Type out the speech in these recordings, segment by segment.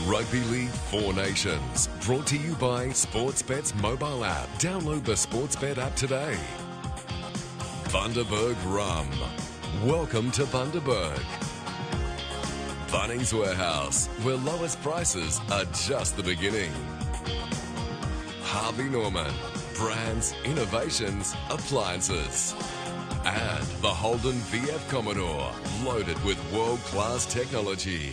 Rugby League Four Nations, brought to you by Sportsbet's mobile app. Download the Sportsbet app today. Bundaberg Rum. Welcome to Bundaberg. Bunnings Warehouse, where lowest prices are just the beginning. Harvey Norman. Brands, innovations, appliances. And the Holden VF Commodore, loaded with world-class technology.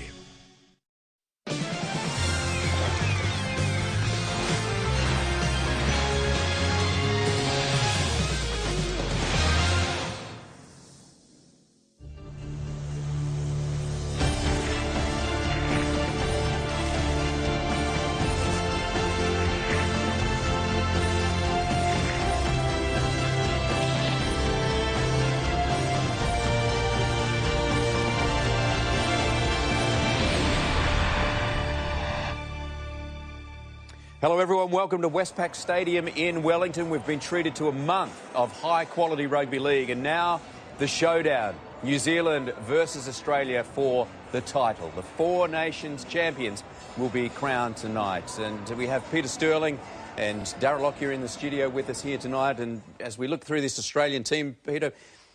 Hello everyone, welcome to Westpac Stadium in Wellington. We've been treated to a month of high quality rugby league and now the showdown. New Zealand versus Australia for the title. The Four Nations champions will be crowned tonight. And we have Peter Sterling and Darragh Lockyer in the studio with us here tonight. And as we look through this Australian team, Peter,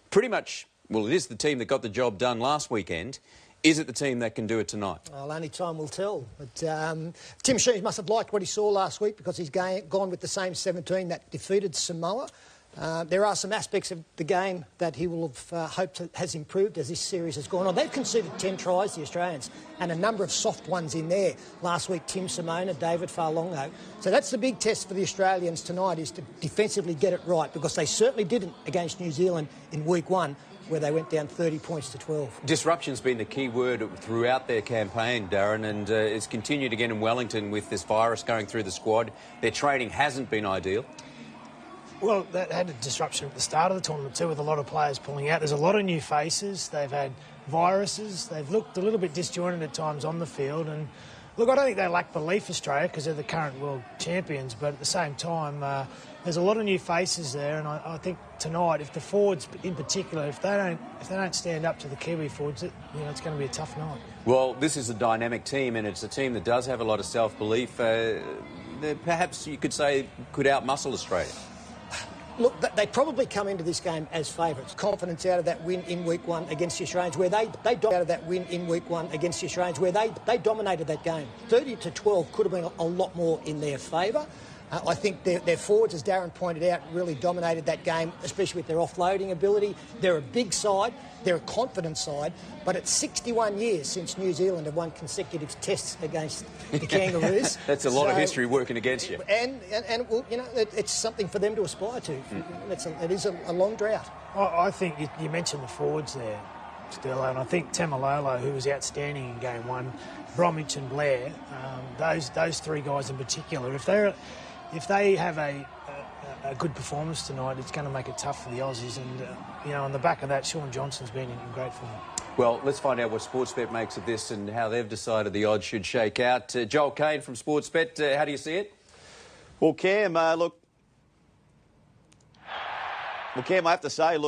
pretty much, well, it is the team that got the job done last weekend. Is it the team that can do it tonight? Well, only time will tell. But Tim Sheens must have liked what he saw last week because he's gone with the same 17 that defeated Samoa. There are some aspects of the game that he will have hoped has improved as this series has gone on. They've conceded 10 tries, the Australians, and a number of soft ones in there. Last week, Tim Simona, David Fa'alongo. So that's the big test for the Australians tonight, is to defensively get it right, because they certainly didn't against New Zealand in week one, where they went down 30 points to 12. Disruption's been the key word throughout their campaign, Darren, and it's continued again in Wellington with this virus going through the squad. Their training hasn't been ideal. Well, that had a disruption at the start of the tournament too, with a lot of players pulling out. There's a lot of new faces. They've had viruses. They've looked a little bit disjointed at times on the field. And look, I don't think they lack belief, Australia, because they're the current world champions. But at the same time, there's a lot of new faces there, and I think tonight, if the forwards in particular, if they don't stand up to the Kiwi forwards, it's going to be a tough night. Well, this is a dynamic team, and it's a team that does have a lot of self-belief. Perhaps you could say could outmuscle Australia. Look, they probably come into this game as favourites. Confidence out of that win in week one against the Australians, where they dominated that game. 30 to 12 could have been a lot more in their favour. I think their forwards, as Darren pointed out, really dominated that game, especially with their offloading ability. They're a big side, they're a confident side, but it's 61 years since New Zealand have won consecutive tests against the Kangaroos. That's a lot of history working against you. And well, it's something for them to aspire to. It is a long drought. I think you mentioned the forwards there, Sterlo, and I think Tamalolo, who was outstanding in game one, Bromwich and Blair, those three guys in particular, if they have a good performance tonight, it's going to make it tough for the Aussies. And, on the back of that, Sean Johnson's been in great form. Well, let's find out what Sportsbet makes of this and how they've decided the odds should shake out. Joel Kane from Sportsbet, how do you see it? Well, Cam, I have to say,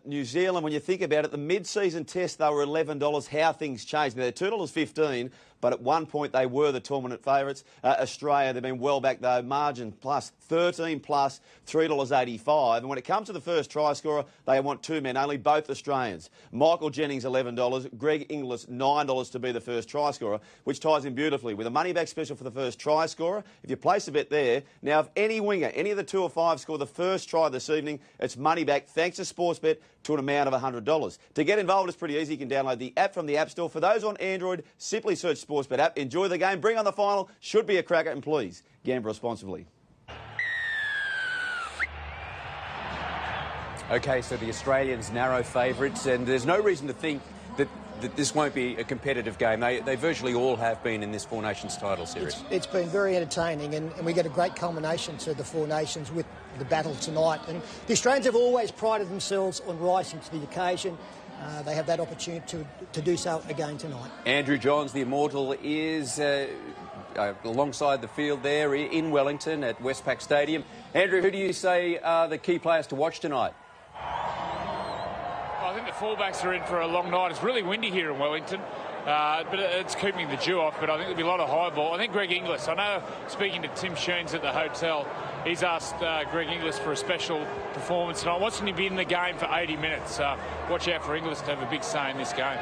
New Zealand, when you think about it, the mid-season test, they were $11. How things changed. Now, they're $2.15, but at one point they were the tournament favourites. Australia, they've been well back, though. Margin plus, 13 plus, $3.85. And when it comes to the first try scorer, they want two men only, both Australians. Michael Jennings, $11. Greg Inglis, $9 to be the first try scorer, which ties in beautifully with a money-back special for the first try scorer. If you place a bet there, now if any winger, any of the 2 or 5 score the first try this evening, it's money back thanks to Sportsbet to an amount of $100. To get involved, it's pretty easy. You can download the app from the App Store. For those on Android, simply search Sportsbet app. Enjoy the game. Bring on the final. Should be a cracker. And please, gamble responsibly. OK, so the Australians narrow favourites, and there's no reason to think that this won't be a competitive game. They virtually all have been in this Four Nations title series. It's been very entertaining, and we get a great culmination to the Four Nations with the battle tonight. And the Australians have always prided themselves on rising to the occasion. They have that opportunity to do so again tonight. Andrew Johns, the immortal, is alongside the field there in Wellington at Westpac Stadium. Andrew, who do you say are the key players to watch tonight? I think the fullbacks are in for a long night. It's really windy here in Wellington. But it's keeping the dew off, but I think there'll be a lot of high ball. I think Greg Inglis, I know speaking to Tim Sheens at the hotel, he's asked Greg Inglis for a special performance tonight. Wants him to be in the game for 80 minutes. Watch out for Inglis to have a big say in this game.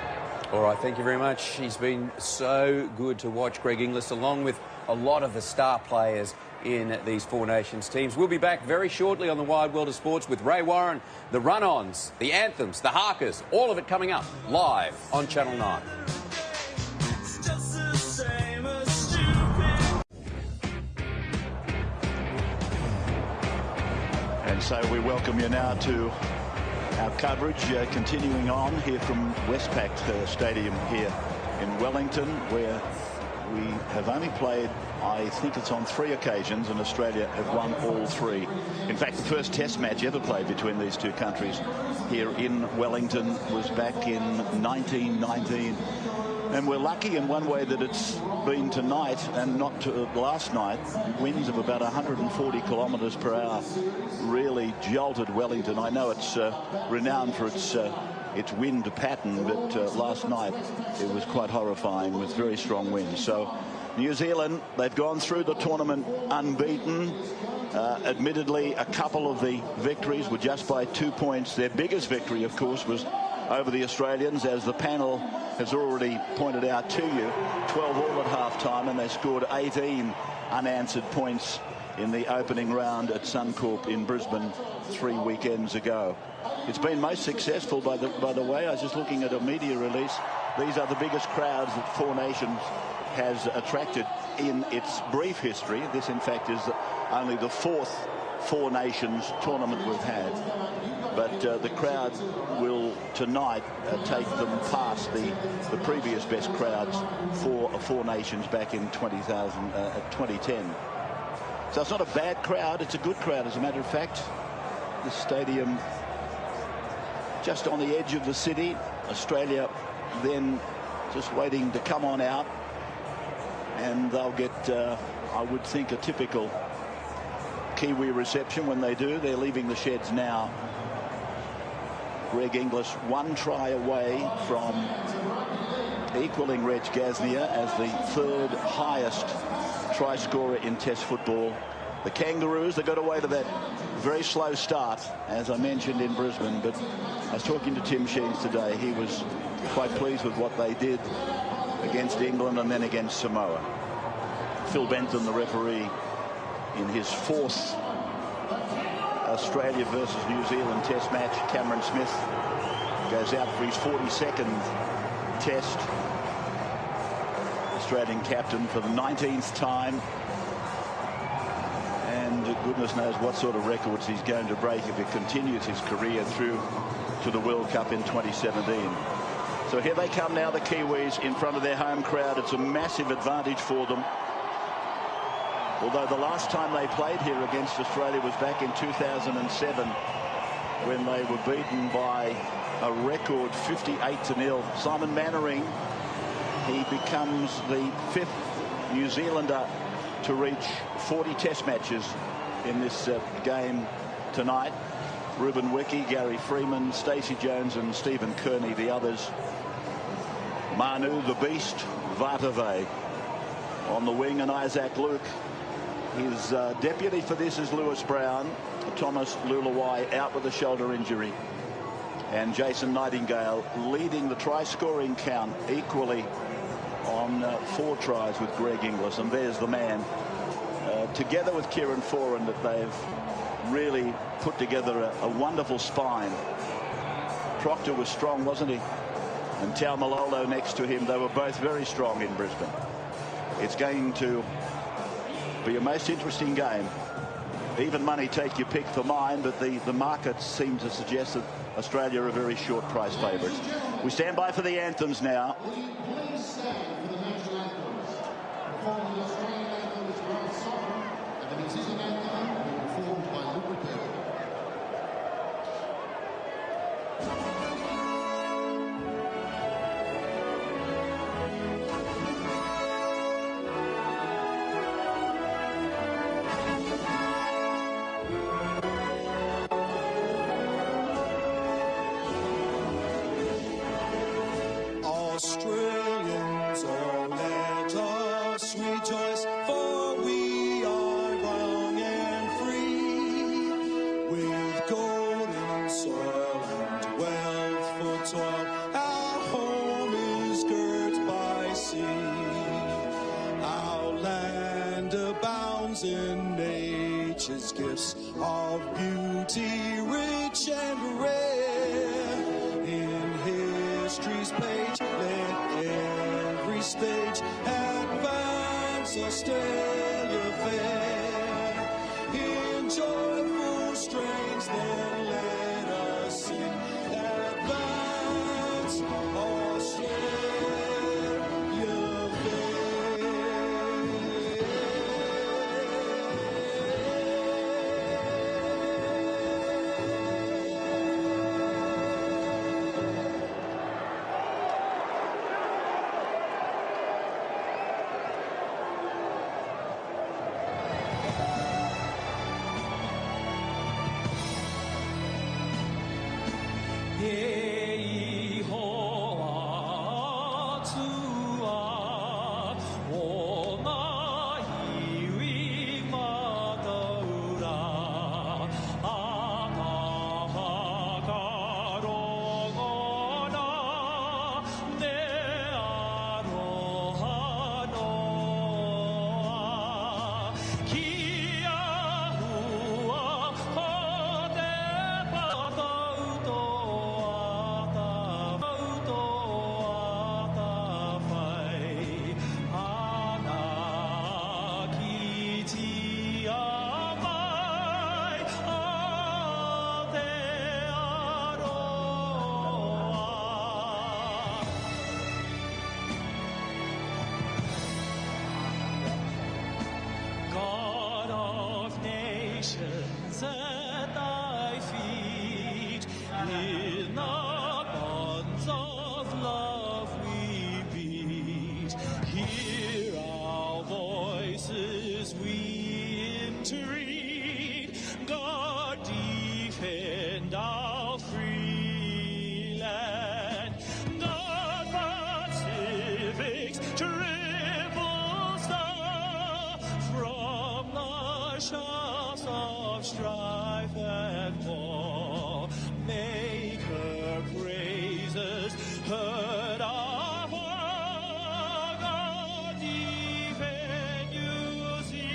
All right, thank you very much. He's been so good to watch, Greg Inglis, along with a lot of the star players in these Four Nations teams. We'll be back very shortly on the Wide World of Sports with Ray Warren, the run-ons, the anthems, the harkers, all of it coming up live on Channel 9. And so we welcome you now to our coverage, continuing on here from Westpac Stadium here in Wellington, where we have only played, I think it's on 3 occasions, and Australia have won all 3. In fact, the first test match ever played between these two countries here in Wellington was back in 1919. And we're lucky in one way that it's been tonight and not last night. Winds of about 140 kilometres per hour really jolted Wellington. I know it's renowned for its wind pattern, but last night it was quite horrifying with very strong winds. So New Zealand, they've gone through the tournament unbeaten. Admittedly, a couple of the victories were just by 2 points. Their biggest victory, of course, was over the Australians, as the panel has already pointed out to you. 12 all at half-time, and they scored 18 unanswered points in the opening round at Suncorp in Brisbane 3 weekends ago. It's been most successful, by the way. I was just looking at a media release. These are the biggest crowds that Four Nations has attracted in its brief history. This, in fact, is only the 4th Four Nations tournament we've had. But the crowd will tonight take them past the previous best crowds for Four Nations back in 2010. So it's not a bad crowd, it's a good crowd, as a matter of fact. The stadium just on the edge of the city. Australia then just waiting to come on out, and they'll get, I would think, a typical Kiwi reception when they do. They're leaving the sheds now. Greg Inglis 1 try away from equaling Reg Gasnier as the 3rd highest try scorer in Test football. The Kangaroos, they got away to that very slow start, as I mentioned, in Brisbane, but I was talking to Tim Sheens today. He was quite pleased with what they did against England and then against Samoa. Phil Benton, the referee, in his 4th Australia versus New Zealand test match. Cameron Smith goes out for his 42nd test. Australian captain for the 19th time. And goodness knows what sort of records he's going to break if he continues his career through to the World Cup in 2017. So here they come now, the Kiwis, in front of their home crowd. It's a massive advantage for them. Although the last time they played here against Australia was back in 2007, when they were beaten by a record 58-0. Simon Mannering, he becomes the 5th New Zealander to reach 40 test matches in this game tonight. Ruben Wiki, Gary Freeman, Stacey Jones and Stephen Kearney, the others. Manu, the Beast, Vatave on the wing, and Isaac Luke. His deputy for this is Lewis Brown. Thomas Lulawai out with a shoulder injury. And Jason Nightingale leading the try-scoring count equally on 4 tries with Greg Inglis. And there's the man, together with Kieran Foran, that they've really put together a wonderful spine. Proctor was strong, wasn't he? And Taumalolo next to him. They were both very strong in Brisbane. It's going to be a most interesting game. Even money, take your pick for mine, but the markets seem to suggest that Australia are very short price favourites. We stand by for the anthems now. Australia. rejoice, for we are young and free, with golden soil and wealth for toil. Our home is girt by sea. Our land abounds in nature's gifts of beauty, rich and rare. In history's page, let every stage advance Australia fair. In joyful strains, then let us sing, advance Australia fair. At thy feet, in the bonds of love we beat. Hear our voices, we entreat. God defend our free land. The Pacific's triple star from the shafts of strife and war, make her praises heard afar. God defend New Zealand.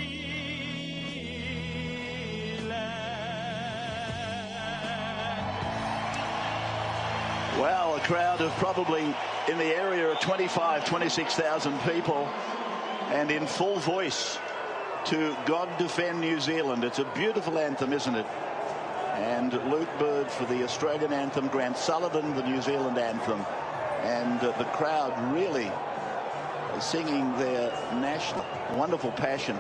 Well, a crowd of probably in the area of 26,000 people, and in full voice to God Defend New Zealand. It's a beautiful anthem, isn't it? And Luke Bird for the Australian anthem, Grant Sullivan the New Zealand anthem, and the crowd really singing their national wonderful passion.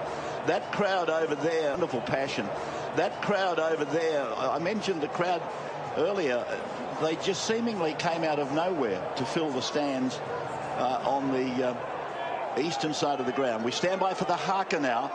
That crowd over there, wonderful passion. That crowd over there, I mentioned the crowd earlier, they just seemingly came out of nowhere to fill the stands on the eastern side of the ground. We stand by for the haka now.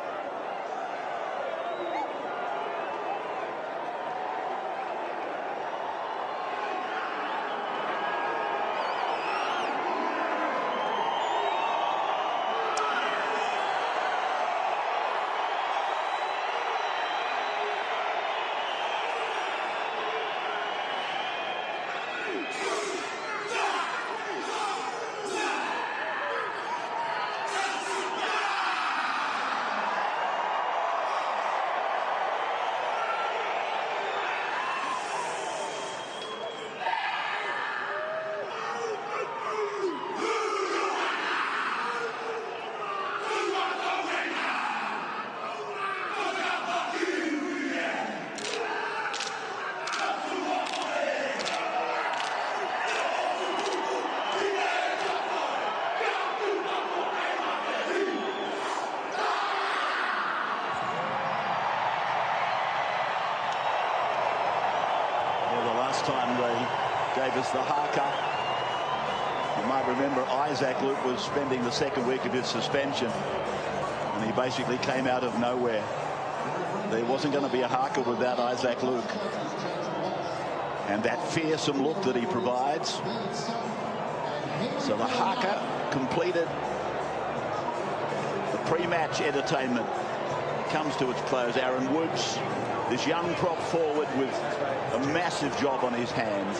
Time they gave us the haka. You might remember Isaac Luke was spending the second week of his suspension, and he basically came out of nowhere. There wasn't going to be a haka without Isaac Luke, and that fearsome look that he provides. So the haka completed. The pre-match entertainment comes to its close. Aaron Woods, this young prop forward with a massive job on his hands,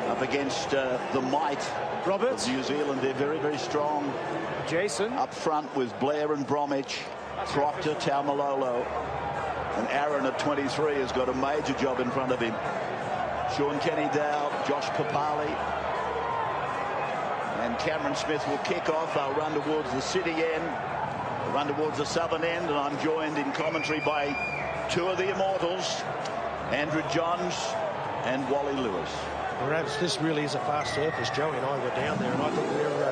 up against the might Roberts. of New Zealand. They're very, very strong. Jason. Up front with Blair and Bromwich, Proctor, Taumalolo, and Aaron at 23 has got a major job in front of him. Sean Kenny-Dowell, Josh Papali, and Cameron Smith will kick off. They'll run towards the city end, run towards the southern end, and I'm joined in commentary by two of the immortals, Andrew Johns and Wally Lewis. Perhaps this really is a fast surface. Joey and I were down there, and I think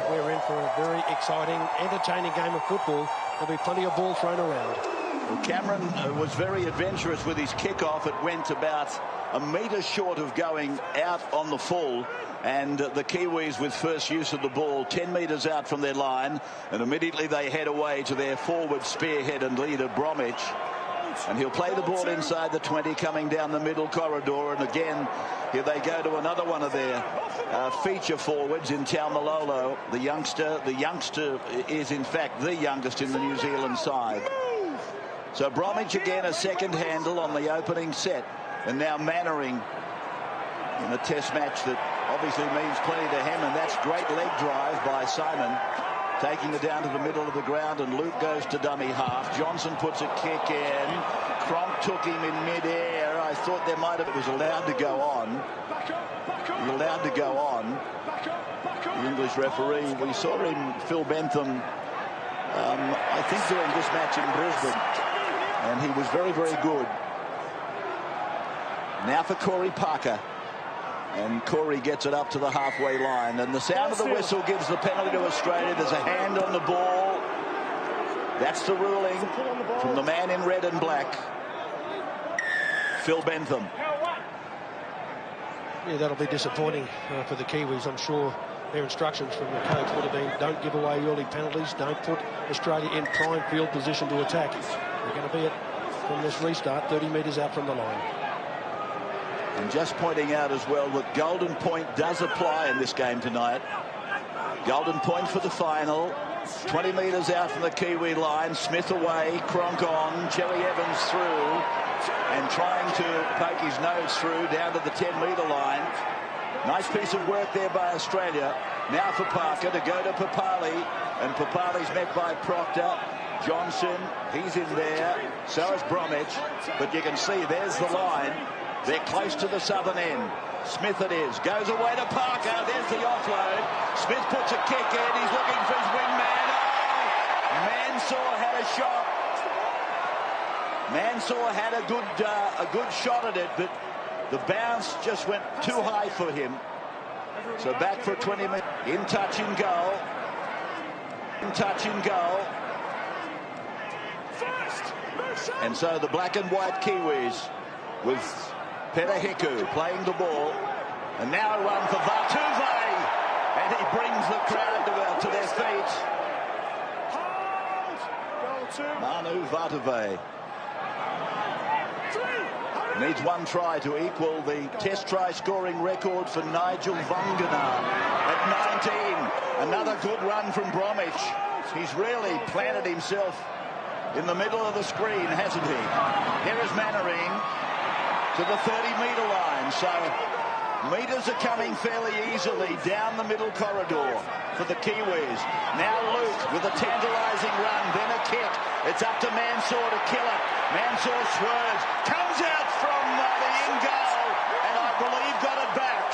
we're in for a very exciting, entertaining game of football. There'll be plenty of ball thrown around. Well, Cameron was very adventurous with his kickoff. It went about a metre short of going out on the full, and the Kiwis with first use of the ball 10 metres out from their line, and immediately they head away to their forward spearhead and leader Bromwich, and he'll play the ball inside the 20 coming down the middle corridor. And again here they go to another one of their feature forwards in Taumalolo, the youngster. The youngster is in fact the youngest in the New Zealand side. So Bromwich again a second handle on the opening set, and now Mannering in a test match that obviously means plenty to him, and that's great leg drive by Simon, taking it down to the middle of the ground, and Luke goes to dummy half. Johnson puts a kick in. Cronk took him in mid-air. I thought there might have, it was allowed to go on. Allowed to go on. The English referee, we saw him, Phil Bentham, I think during this match in Brisbane, and he was very, very good. Now for Corey Parker. And Corey gets it up to the halfway line, and the sound of the whistle gives the penalty to Australia. There's a hand on the ball. That's the ruling from the man in red and black, Phil Bentham. Yeah, that'll be disappointing for the Kiwis. I'm sure their instructions from the coach would have been, don't give away early penalties, don't put Australia in prime field position to attack. They're going to be from this restart 30 metres out from the line. And just pointing out as well that Golden Point does apply in this game tonight. Golden Point for the final. 20 metres out from the Kiwi line. Smith away, Cronk on, Cherry Evans through, and trying to poke his nose through down to the 10-metre line. Nice piece of work there by Australia. Now for Parker to go to Papali, and Papali's met by Proctor. Johnson, he's in there. So is Bromwich, but you can see there's the line. They're close to the southern end. Smith it is. Goes away to Parker. There's the offload. Smith puts a kick in. He's looking for his wingman. Oh! Mansour had a shot. Mansour had a good shot at it, but the bounce just went too high for him. So back for 20 minutes. In touch and goal. In touch and goal. And so the black and white Kiwis with Petahiku playing the ball, and now a run for Vatuvei, and he brings the crowd to their feet. Manu Vatuvei needs one try to equal the test try scoring record for Nigel Vunganar at 19. Another good run from Bromwich. He's really planted himself in the middle of the screen, hasn't he? Here is Mannering to the 30-metre line. So metres are coming fairly easily down the middle corridor for the Kiwis. Now Luke with a tantalising run, then a kick. It's up to Mansour to kill it. Mansour swerves, comes out from the in goal, and I believe got it back.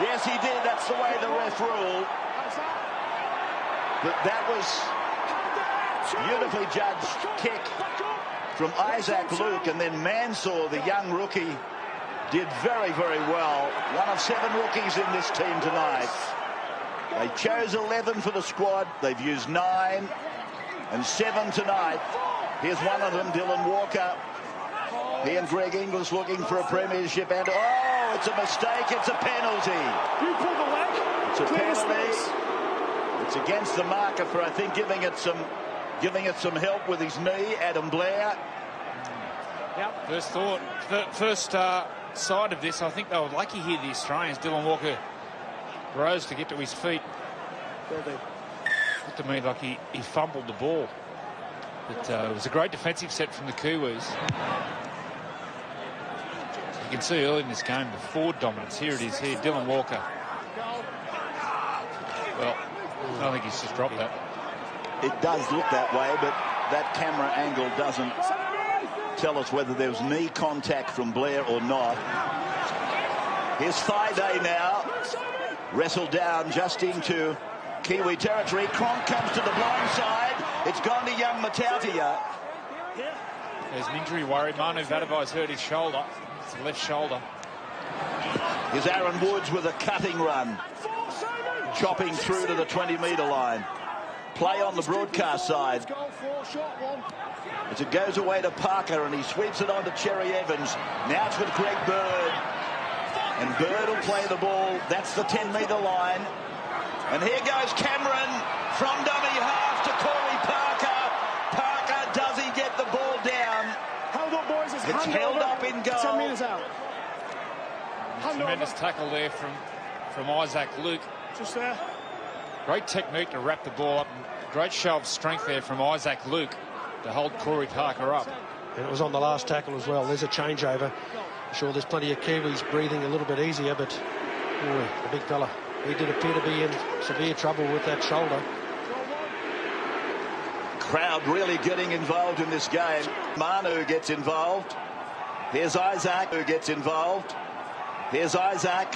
Yes, he did. That's the way the ref ruled. But that was beautifully judged kick from Isaac Luke, and then Mansour, the young rookie, did very, very well. One of 7 rookies in this team tonight. They chose 11 for the squad. They've used 9 and 7 tonight. Here's one of them, Dylan Walker. He and Greg Inglis looking for a premiership, and oh, it's a mistake. It's a penalty. You pulled the leg. It's a penalty. It's against the marker for, I think, giving it some help with his knee. Adam Blair. Yep. First thought, first side of this, I think they were lucky here, the Australians. Dylan Walker rose to get to his feet. Looked to me like he fumbled the ball. But it was a great defensive set from the Kiwis. You can see early in this game the forward dominance. Here it is here, Dylan Walker. Well, I don't think he's just dropped that. It does look that way, but that camera angle doesn't tell us whether there was knee contact from Blair or not. Here's Thaiday now. Wrestled down just into Kiwi territory. Cronk comes to the blind side. It's gone to young Matautia. There's an injury worry. Manu Vatuvei's hurt his shoulder. It's the left shoulder. Here's Aaron Woods with a cutting run. Chopping through to the 20-metre line. Play on the broadcast side. As it goes away to Parker, and he sweeps it on to Cherry Evans. Now it's with Greg Bird. And Bird will play the ball. That's the 10-metre line. And here goes Cameron from dummy half to Corey Parker. Parker, does he get the ball down? Hold up, boys. It's held up in goal. 10 metres out. Tremendous tackle there from Isaac Luke. Just there. Great technique to wrap the ball up. Great show of strength there from Isaac Luke to hold Corey Parker up. And it was on the last tackle as well. There's a changeover. I'm sure there's plenty of Kiwis breathing a little bit easier, but boy, the big fella, he did appear to be in severe trouble with that shoulder. Crowd really getting involved in this game. Manu gets involved. Here's Isaac who gets involved. Here's Isaac.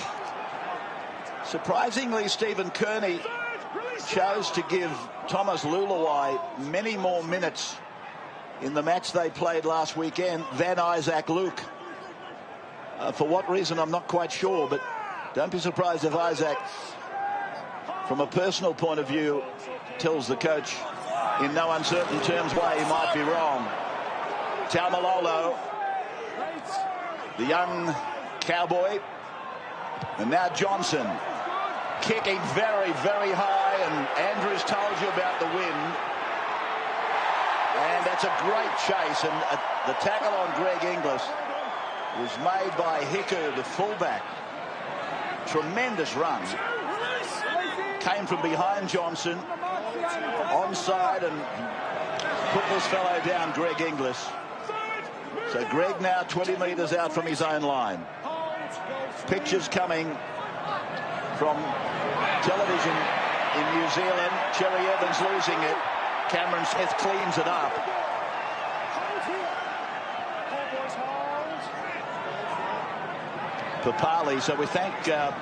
Surprisingly, Stephen Kearney chose to give Thomas Luluai many more minutes in the match they played last weekend than Isaac Luke. For what reason, I'm not quite sure, but don't be surprised if Isaac, from a personal point of view, tells the coach in no uncertain terms why he might be wrong. Taumalolo, the young cowboy, and now Johnson kicking very, very high, and Andrews told you about the wind. And that's a great chase, and the tackle on Greg Inglis was made by Hiku, the fullback. Tremendous run. Came from behind Johnson, onside, and put this fellow down, Greg Inglis. So Greg now 20 metres out from his own line. Pictures coming from television in New Zealand. Cherry Evans losing it. Cameron Smith cleans it up. Papali. So we thank the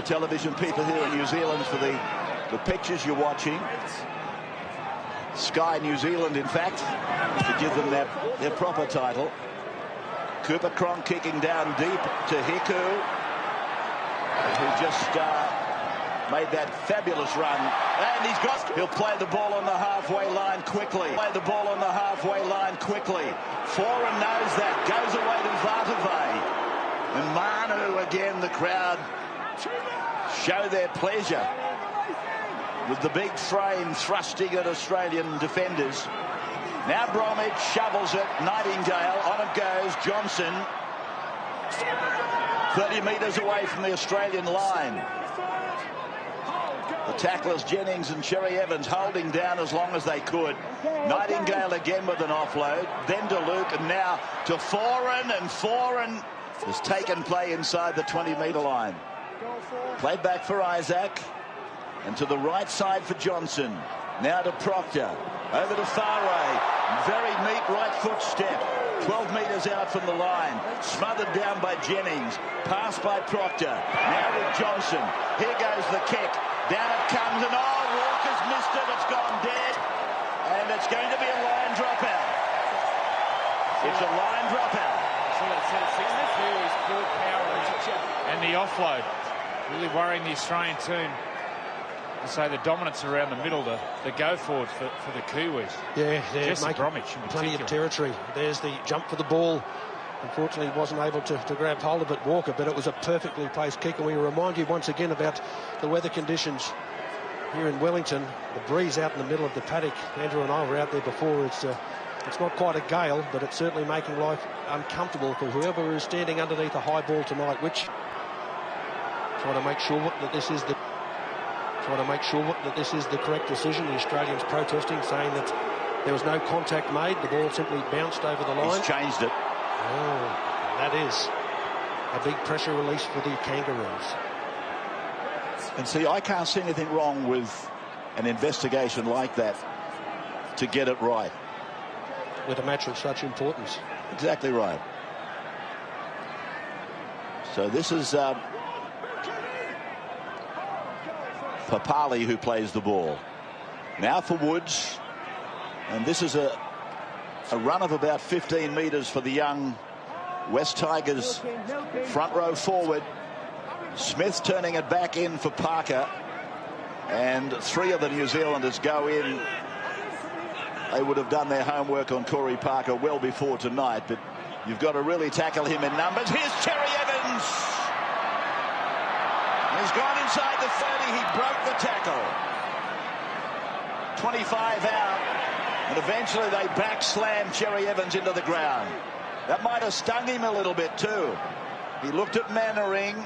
television people here in New Zealand for the pictures you're watching. Sky New Zealand, in fact, to give them their proper title. Cooper Cronk kicking down deep to Hiku, who just made that fabulous run. And he'll play the ball on the halfway line quickly. Play the ball on the halfway line quickly. Foran knows that. Goes away to Vatuvei. And Manu, again, the crowd show their pleasure with the big frame thrusting at Australian defenders. Now Bromwich shovels it. Nightingale, on it goes. Johnson, 30 metres away from the Australian line. The tacklers, Jennings and Cherry Evans, holding down as long as they could. Nightingale again with an offload. Then to Luke, and now to Foran, and Foran has taken play inside the 20-metre line. Played back for Isaac, and to the right side for Johnson. Now to Proctor, over to Faray. Very neat right foot step. 12 metres out from the line. Smothered down by Jennings. Passed by Proctor. Now with Johnson. Here goes the kick. Down it comes, and Walker's missed it. It's gone dead. And it's going to be a line dropout. It's a line dropout. And the offload really worrying the Australian team. To say the dominance around the middle, the go forward for the Kiwis. Yeah, they're Jesse making Bromwich in plenty of particular. territory. There's the jump for the ball. Unfortunately, wasn't able to grab hold of it, Walker, but it was a perfectly placed kick. And we remind you once again about the weather conditions here in Wellington. The breeze out in the middle of the paddock. Andrew and I were out there before. It's not quite a gale, but it's certainly making life uncomfortable for whoever is standing underneath a high ball tonight, which trying to make sure that this is the trying to make sure that this is the correct decision. The Australians protesting, saying that there was no contact made. The ball simply bounced over the line. He's changed it. Oh, that is a big pressure release for the Kangaroos. And see, I can't see anything wrong with an investigation like that to get it right. With a match of such importance. Exactly right. So this is Papali who plays the ball. Now for Woods. And this is a run of about 15 metres for the young West Tigers front row forward. Smith turning it back in for Parker. And 3 of the New Zealanders go in. They would have done their homework on Corey Parker well before tonight, but you've got to really tackle him in numbers. Here's Cherry Evans. He's gone inside the 30. He broke the tackle. 25 out. And eventually they back slam Cherry Evans into the ground. That might have stung him a little bit too. He looked at Mannering,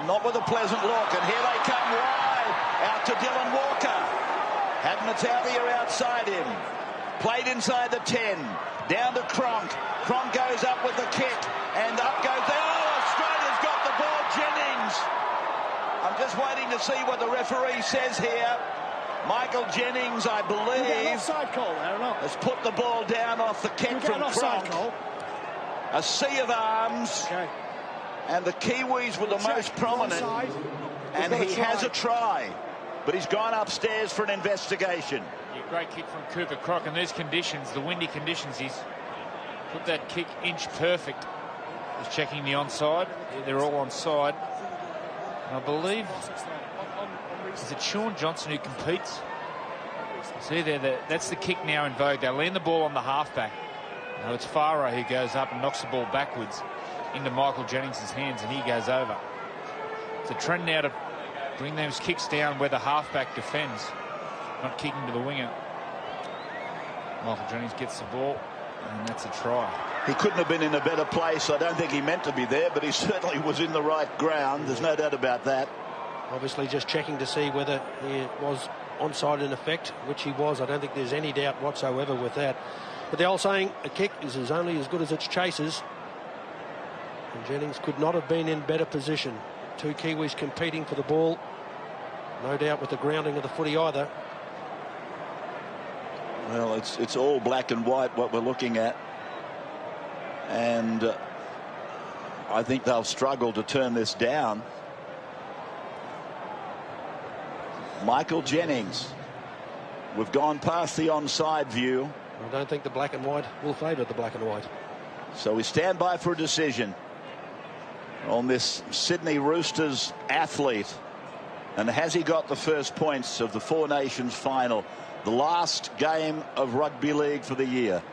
not with a pleasant look, and here they come wide out to Dylan Walker. Had Natalia outside him. Played inside the 10. Down to Cronk. Cronk goes up with the kick, and up goes the... Oh, Australia's got the ball. Jennings. I'm just waiting to see what the referee says here. Michael Jennings, I believe, offside call there or not? has put the ball down off the kick from Cronk. A sea of arms. Okay. And the Kiwis were the most prominent. And he has a try. But he's gone upstairs for an investigation. Yeah, great kick from Cooper Cronk. In these conditions, the windy conditions, he's put that kick inch perfect. He's checking the onside. Yeah, they're all onside. And I believe... Is it Sean Johnson who competes? See there, that's the kick now in vogue. They land the ball on the halfback. Now it's Farah who goes up and knocks the ball backwards into Michael Jennings' hands, and he goes over. It's a trend now to bring those kicks down where the halfback defends, not kicking to the winger. Michael Jennings gets the ball, and that's a try. He couldn't have been in a better place. I don't think he meant to be there, but he certainly was in the right ground. There's no doubt about that. Obviously just checking to see whether he was onside in effect, which he was. I don't think there's any doubt whatsoever with that. But the old saying, a kick is only as good as its chasers. And Jennings could not have been in better position. 2 Kiwis competing for the ball. No doubt with the grounding of the footy either. Well, it's all black and white what we're looking at. And I think they'll struggle to turn this down. Michael Jennings. We've gone past the onside view. I don't think the black and white will favour the black and white. So we stand by for a decision on this Sydney Roosters athlete. And has he got the first points of the Four Nations final? The last game of rugby league for the year.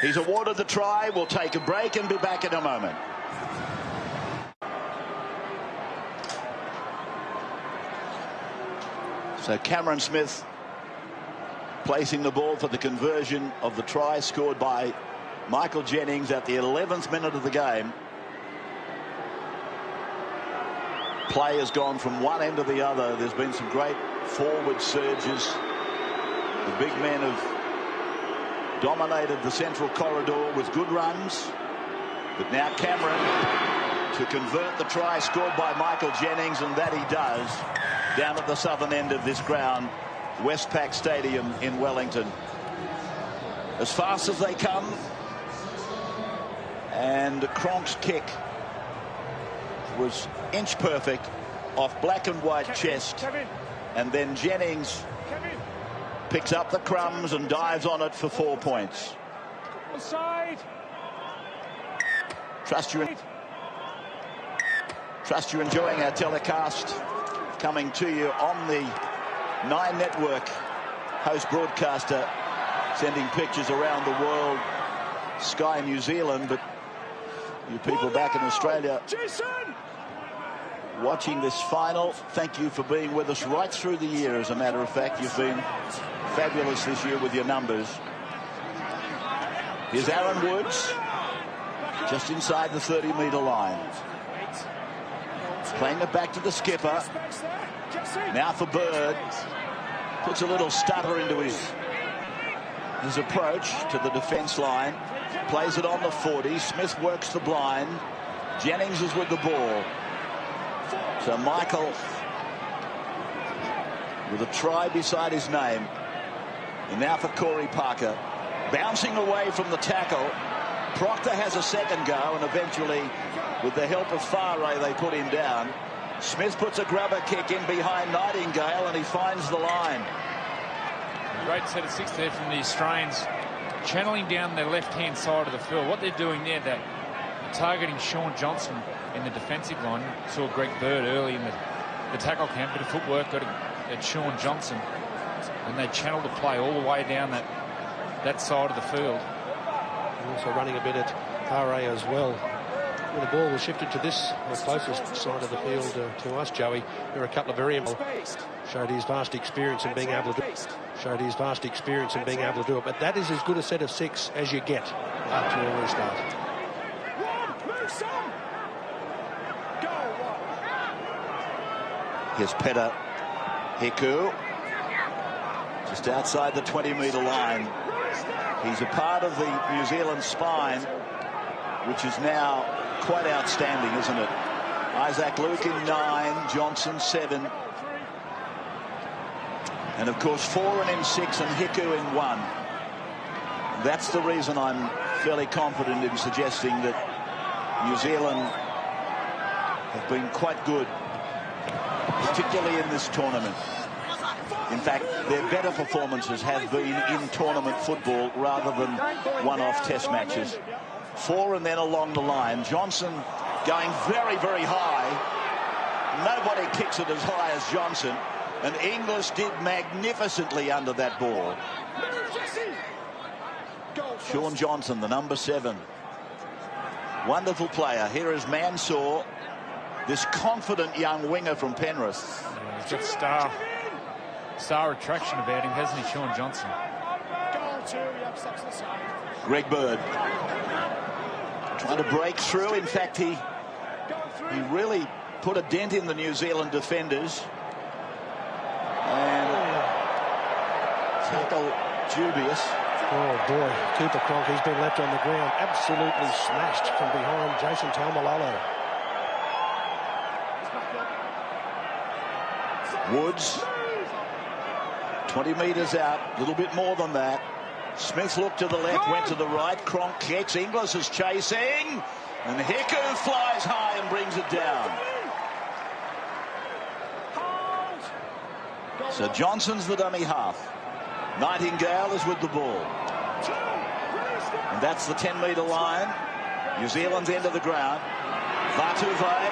He's awarded the try. We'll take a break and be back in a moment. So Cameron Smith placing the ball for the conversion of the try scored by Michael Jennings at the 11th minute of the game. Play has gone from one end to the other. There's been some great forward surges. The big men have dominated the central corridor with good runs. But now Cameron to convert the try scored by Michael Jennings, and that he does down at the southern end of this ground, Westpac Stadium in Wellington. As fast as they come, and Cronk's kick was inch perfect off black and white chest, and then Jennings picks up the crumbs and dives on it for 4 points. Trust you're enjoying our telecast coming to you on the Nine Network. Host broadcaster sending pictures around the world, Sky New Zealand, but you people back in Australia watching this final, thank you for being with us right through the year. As a matter of fact, you've been fabulous this year with your numbers. Here's Aaron Woods. just inside the 30-metre line. Playing it back to the skipper. Now for Bird. Puts a little stutter into his approach to the defence line. Plays it on the 40. Smith works the blind. Jennings is with the ball. So Michael with a try beside his name. And now for Corey Parker. Bouncing away from the tackle. Proctor has a second go, and eventually, with the help of Farray, they put him down. Smith puts a grubber kick in behind Nightingale, and he finds the line. Great set of six there from the Australians, channeling down their left-hand side of the field. What they're doing there, they're targeting Sean Johnson in the defensive line. Saw Greg Bird early in the tackle camp, bit of footwork got at Sean Johnson, and they channeled the play all the way down that side of the field. Also running a bit at Farray as well. When the ball was shifted to this, the closest side of the field to us, Joey, there are a couple of very showed his vast experience in being able to do it. But that is as good a set of six as you get after a restart. Here's Peta Hiku, just outside the 20-metre line. He's a part of the New Zealand spine, which is now quite outstanding, isn't it? Isaac Luke in 9, Johnson 7. And of course 4 in 6 and Hiku in 1. That's the reason I'm fairly confident in suggesting that New Zealand have been quite good, particularly in this tournament. In fact, their better performances have been in tournament football rather than one-off test matches. 4 and then along the line. Johnson going very, very high. Nobody kicks it as high as Johnson. And Inglis did magnificently under that ball. Sean Johnson, the number 7. Wonderful player. Here is Mansour, this confident young winger from Penrith. Yeah, he's got star attraction about him, hasn't he, Sean Johnson? Greg Bird trying to break through. In fact, he really put a dent in the New Zealand defenders. And tackle dubious. Oh boy, Cooper Cronk, he's been left on the ground, absolutely smashed from behind Jason Taumalolo. Woods, 20 metres out, a little bit more than that. Smith looked to the left, went to the right. Cronk kicks. Inglis is chasing. And Hiku flies high and brings it down. So Johnson's the dummy half. Nightingale is with the ball. And that's the 10-metre line. New Zealand's end of the ground. Vatuvei.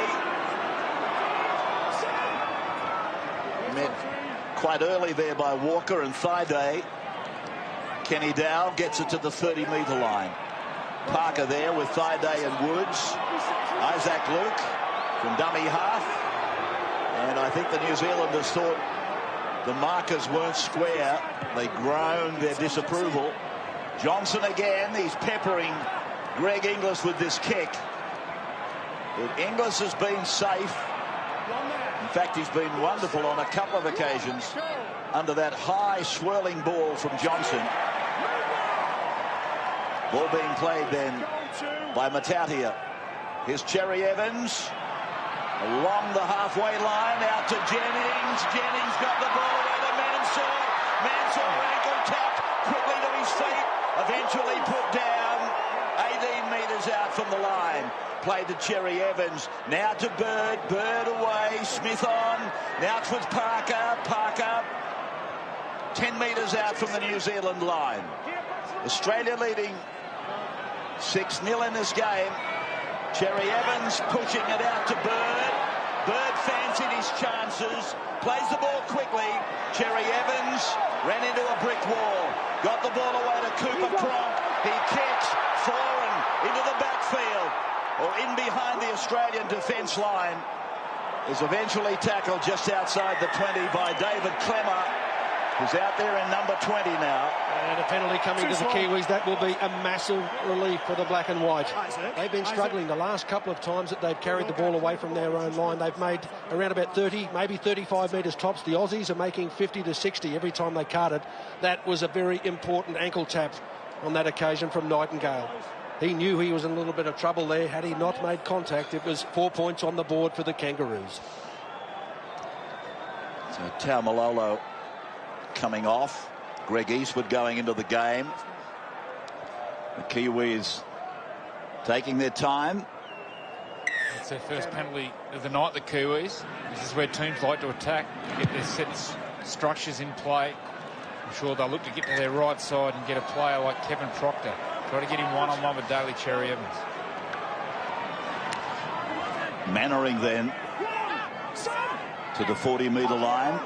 Met quite early there by Walker and Thaiday. Kenny Dow gets it to the 30-metre line. Parker there with Thaiday and Woods. Isaac Luke from dummy half. And I think the New Zealanders thought the markers weren't square. They groaned their disapproval. Johnson again. He's peppering Greg Inglis with this kick. But Inglis has been safe. In fact, he's been wonderful on a couple of occasions under that high swirling ball from Johnson. Ball being played then by Matautia. Here's Cherry Evans along the halfway line out to Jennings. Jennings got the ball away to Mansour. Mansour ankle tapped quickly to his feet. Eventually put down 18 metres out from the line. Played to Cherry Evans. Now to Bird. Bird away. Smith on. Now it's with Parker. Parker 10 metres out from the New Zealand line. Australia leading 6-0 in this game. Cherry Evans pushing it out to Bird. Bird fancied his chances. Plays the ball quickly. Cherry Evans ran into a brick wall. Got the ball away to Cooper Cronk. He kicks foreign into the backfield. Or in behind the Australian defence line. Is eventually tackled just outside the 20 by David Clemmer. who's out there in number 20 now. And a penalty coming to the Kiwis. That will be a massive relief for the black and white. They've been struggling the last couple of times that they've carried the ball away from their own line. They've made around about 30, maybe 35 metres tops. The Aussies are making 50 to 60 every time they carted. That was a very important ankle tap on that occasion from Nightingale. He knew he was in a little bit of trouble there. Had he not made contact, it was 4 points on the board for the Kangaroos. So Taumalolo coming off. Greg Eastwood going into the game. The Kiwis taking their time. It's their first penalty of the night, the Kiwis. This is where teams like to attack, get their set structures in play. I'm sure they'll look to get to their right side and get a player like Kevin Proctor. Try to get him one-on-one with Daly Cherry Evans. Mannering then to the 40-metre line.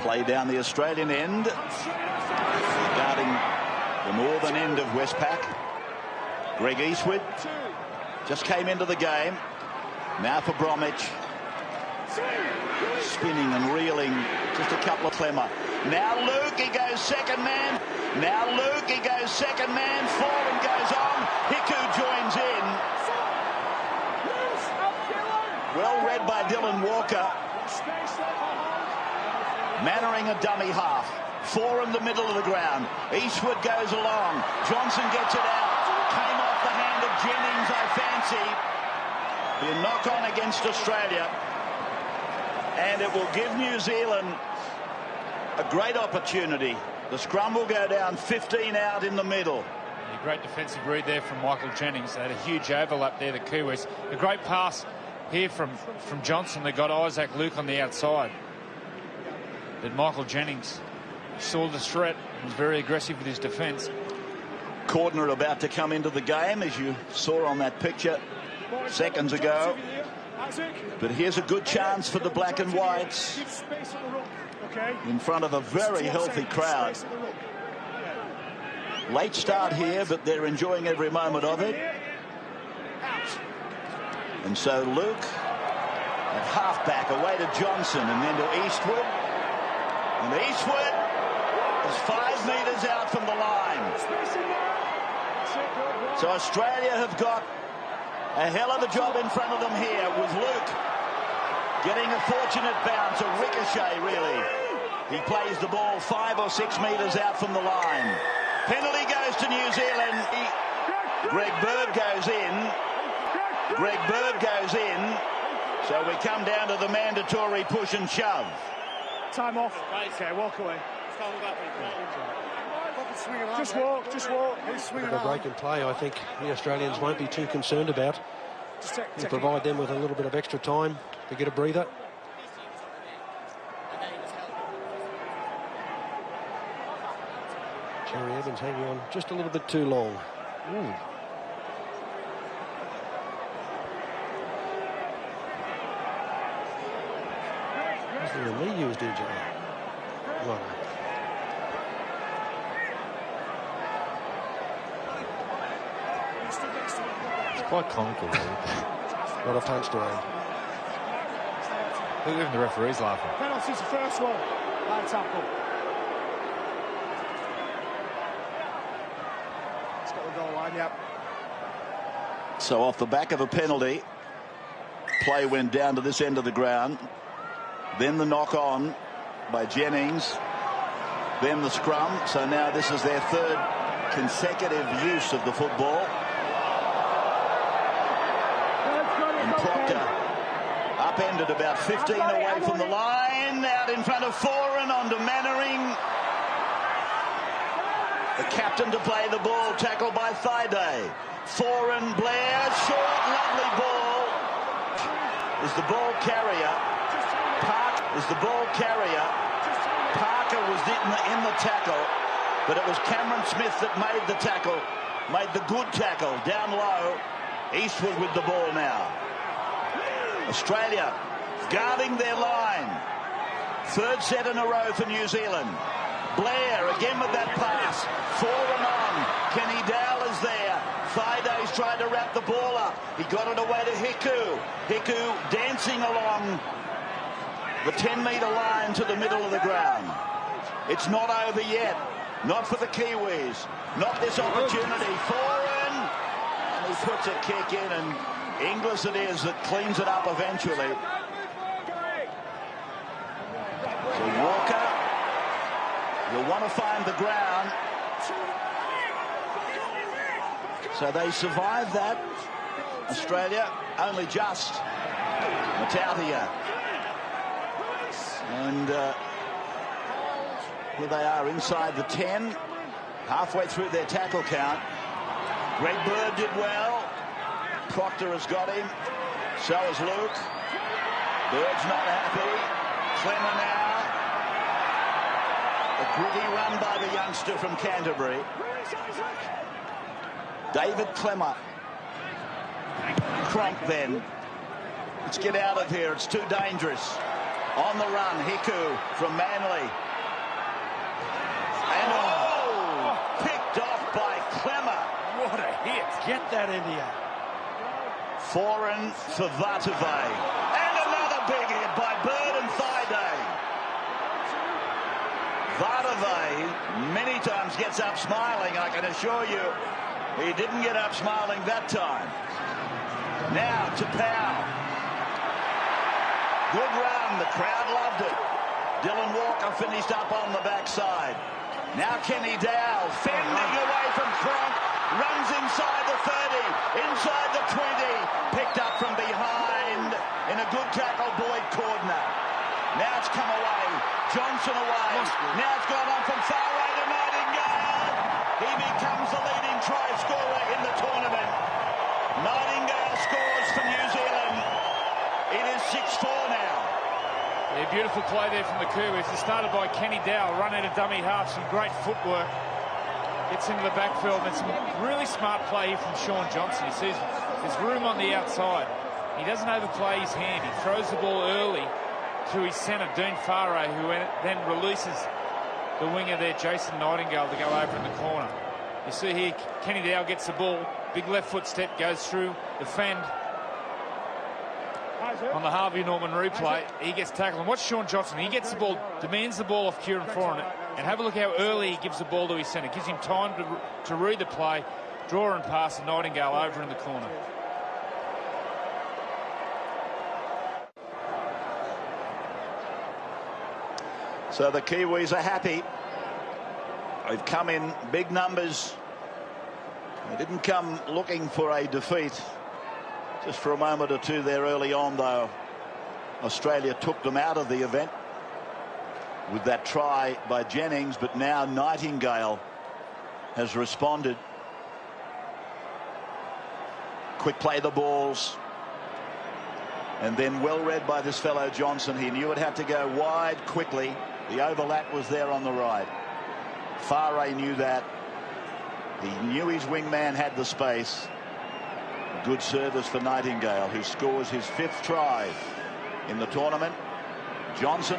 Play down the Australian end, guarding the northern end of Westpac. Greg Eastwood just came into the game. Now for Bromwich. Spinning and reeling, just a couple of Clemmer. Now Luke, he goes second man. Now Luke, he goes second man. Foreman goes on. Hiku joins in. Well read by Dylan Walker. Mannering a dummy half. Four in the middle of the ground. Eastwood goes along. Johnson gets it out. Came off the hand of Jennings, I fancy. Be a knock-on against Australia. And it will give New Zealand a great opportunity. The scrum will go down 15 out in the middle. A great defensive read there from Michael Jennings. They had a huge overlap there, the Kiwis. A great pass here from Johnson that got Isaac Luke on the outside. But Michael Jennings saw the threat and was very aggressive with his defence. Cordner about to come into the game, as you saw on that picture seconds ago. But here's a good chance for the black and whites in front of a very healthy crowd. Late start here, but they're enjoying every moment of it. And so Luke at half-back away to Johnson and then to Eastwood. And Eastwood is 5 metres out from the line. So Australia have got a hell of a job in front of them here with Luke getting a fortunate bounce, a ricochet really. He plays the ball 5 or 6 metres out from the line. Penalty goes to New Zealand. Greg Bird goes in. Greg Bird goes in. So we come down to the mandatory push and shove. Time off. Okay, walk away. Just walk, just walk. A break in play, I think the Australians won't be too concerned about. We'll provide them with a little bit of extra time to get a breather. Cherry Evans hanging on just a little bit too long. Ooh. Wasn't the knee used, did you? Right. It's quite comical. Not a punch to aim. Look, even the referee's laughing. Penalty's the first one. Bad tackle. It's got the goal line, yep. So off the back of a penalty, play went down to this end of the ground. Then the knock on by Jennings. Then the scrum. So now this is their third consecutive use of the football. And Proctor upended about 15 away from the line. Out in front of Foran onto Mannering. The captain to play the ball. Tackled by Thaiday. Foran, Blair, short, lovely ball. Is the ball carrier. Park is the ball carrier. Parker was in the tackle, but it was Cameron Smith that made the tackle, made the good tackle down low. Eastwood with the ball now. Australia guarding their line. Third set in a row for New Zealand. Blair again with that pass. Foran on. Kenny Dowell is there. Thaidays tried to wrap the ball up. He got it away to Hiku. Hiku dancing along the 10-metre line to the middle of the ground. It's not over yet. Not for the Kiwis. Not this opportunity. Foreign. And he puts a kick in, and Inglis it is that cleans it up eventually. So Walker, you'll want to find the ground. So they survived that. Australia, only just. Matautia. And here they are inside the 10, halfway through their tackle count. Greg Bird did well. Proctor has got him. So has Luke. Bird's not happy. Clemmer now. A gritty run by the youngster from Canterbury. David Clemmer. Cronk then. Let's get out of here. It's too dangerous. On the run, Hiku from Manly. And picked off by Clemmer. What a hit. Get that, India. Foreign for Vatuvei. And another big hit by Bird and Thaiday. Vatuvei many times gets up smiling. I can assure you he didn't get up smiling that time. Now to Powell. Good run. The crowd loved it. Dylan Walker finished up on the backside. Now Kenny Dowell fending away from Cronk. Runs inside the 30. Inside the 20. Picked up from behind in a good tackle, Boyd Cordner. Now it's come away. Johnson away. Now it's gone on from Farai to Nightingale. He becomes the leading try scorer in the tournament. Nightingale scores for New Zealand. It is 6-4 now. Yeah, beautiful play there from the Kiwis. It started by Kenny Dowell, run out of dummy half, some great footwork. Gets into the backfield, and some really smart play here from Sean Johnson. He sees there's room on the outside. He doesn't overplay his hand. He throws the ball early to his centre, Dean Farai, who then releases the winger there, Jason Nightingale, to go over in the corner. You see here, Kenny Dowell gets the ball, big left foot step, goes through the fend. On the Harvey Norman replay, he gets tackled. And watch Sean Johnson. He gets the ball, demands the ball off Kieran Foran, and have a look how early he gives the ball to his centre. Gives him time to read the play, draw and pass, and Nightingale over in the corner. So the Kiwis are happy. They've come in big numbers. They didn't come looking for a defeat. Just for a moment or two there early on, though, Australia took them out of the event with that try by Jennings, but now Nightingale has responded. Quick play the balls. And then well read by this fellow Johnson. He knew it had to go wide quickly. The overlap was there on the right. Farai knew that. He knew his wingman had the space. Good service for Nightingale, who scores his 5th try in the tournament. Johnson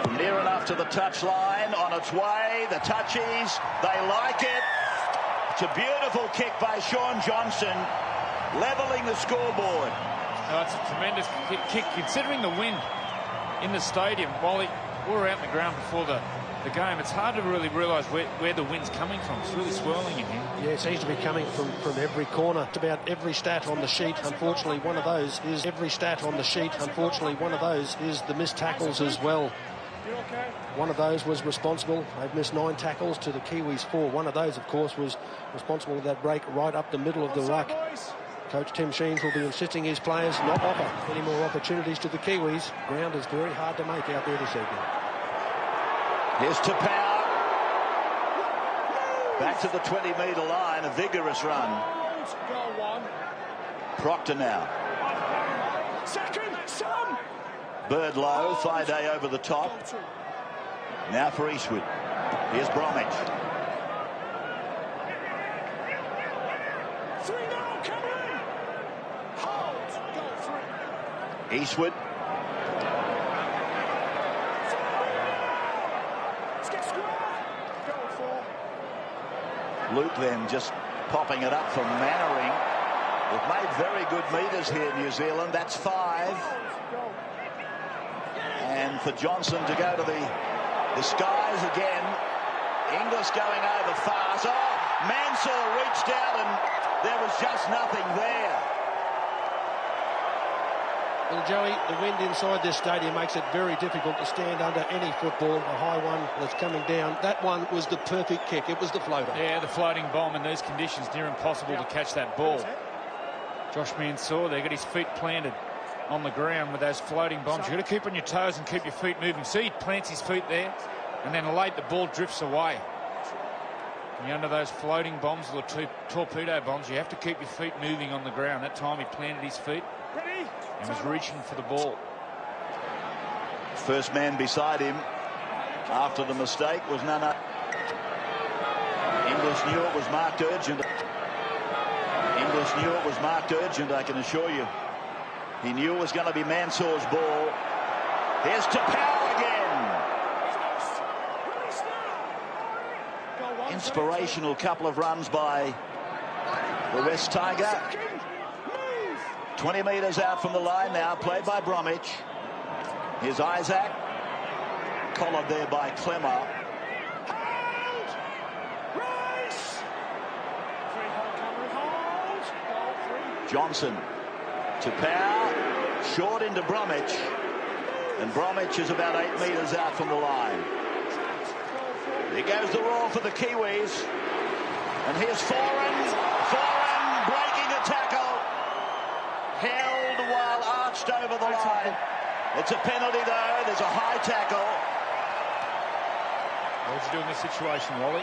from near enough to the touchline, on its way. The touchies, they like it. It's a beautiful kick by Sean Johnson, levelling the scoreboard. Oh, it's a tremendous kick, considering the wind in the stadium. While we were out in the ground before the game, it's hard to really realise where the wind's coming from. It's really swirling in here. Yeah, it seems to be coming from every corner. It's about every stat on the sheet. Unfortunately, one of those is the missed tackles as well. One of those was responsible. They've missed 9 tackles to the Kiwis 4. One of those, of course, was responsible for that break right up the middle of the ruck. Coach Tim Sheens will be insisting his players not offer any more opportunities to the Kiwis. Ground is very hard to make out there this evening. Here's to Powell. Back to the 20-metre line, a vigorous run. Proctor now. Bird low, Thaiday over the top. Now for Eastwood. Here's Bromwich. Eastwood. Luke then just popping it up from Mannering. They've made very good metres here, New Zealand. That's 5. And for Johnson to go to the skies again. Inglis going over fast. Oh, Mansour reached out and there was just nothing there. Well, Joey, the wind inside this stadium makes it very difficult to stand under any football, a high one that's coming down. That one was the perfect kick. It was the floater. Yeah, the floating bomb in these conditions, near impossible to catch that ball. Josh Mansour, they got his feet planted on the ground with those floating bombs. You've got to keep on your toes and keep your feet moving. See, he plants his feet there, and then late the ball drifts away. And you're under those floating bombs or torpedo bombs, you have to keep your feet moving on the ground. That time he planted his feet and was reaching for the ball. First man beside him after the mistake was none other. Inglis knew it was marked urgent. Inglis knew it was marked urgent, I can assure you. He knew it was going to be Mansour's ball. Here's Tapau again. Inspirational couple of runs by the West Tiger. 20 metres out from the line now, played by Bromwich. Here's Isaac, collared there by Clemmer. Johnson to Power, short into Bromwich, and Bromwich is about 8 metres out from the line. Here goes the roar for the Kiwis, and here's Foran breaking a tackle, held while arched over the line. It's a penalty though, there's a high tackle. What would you do in this situation, Wally?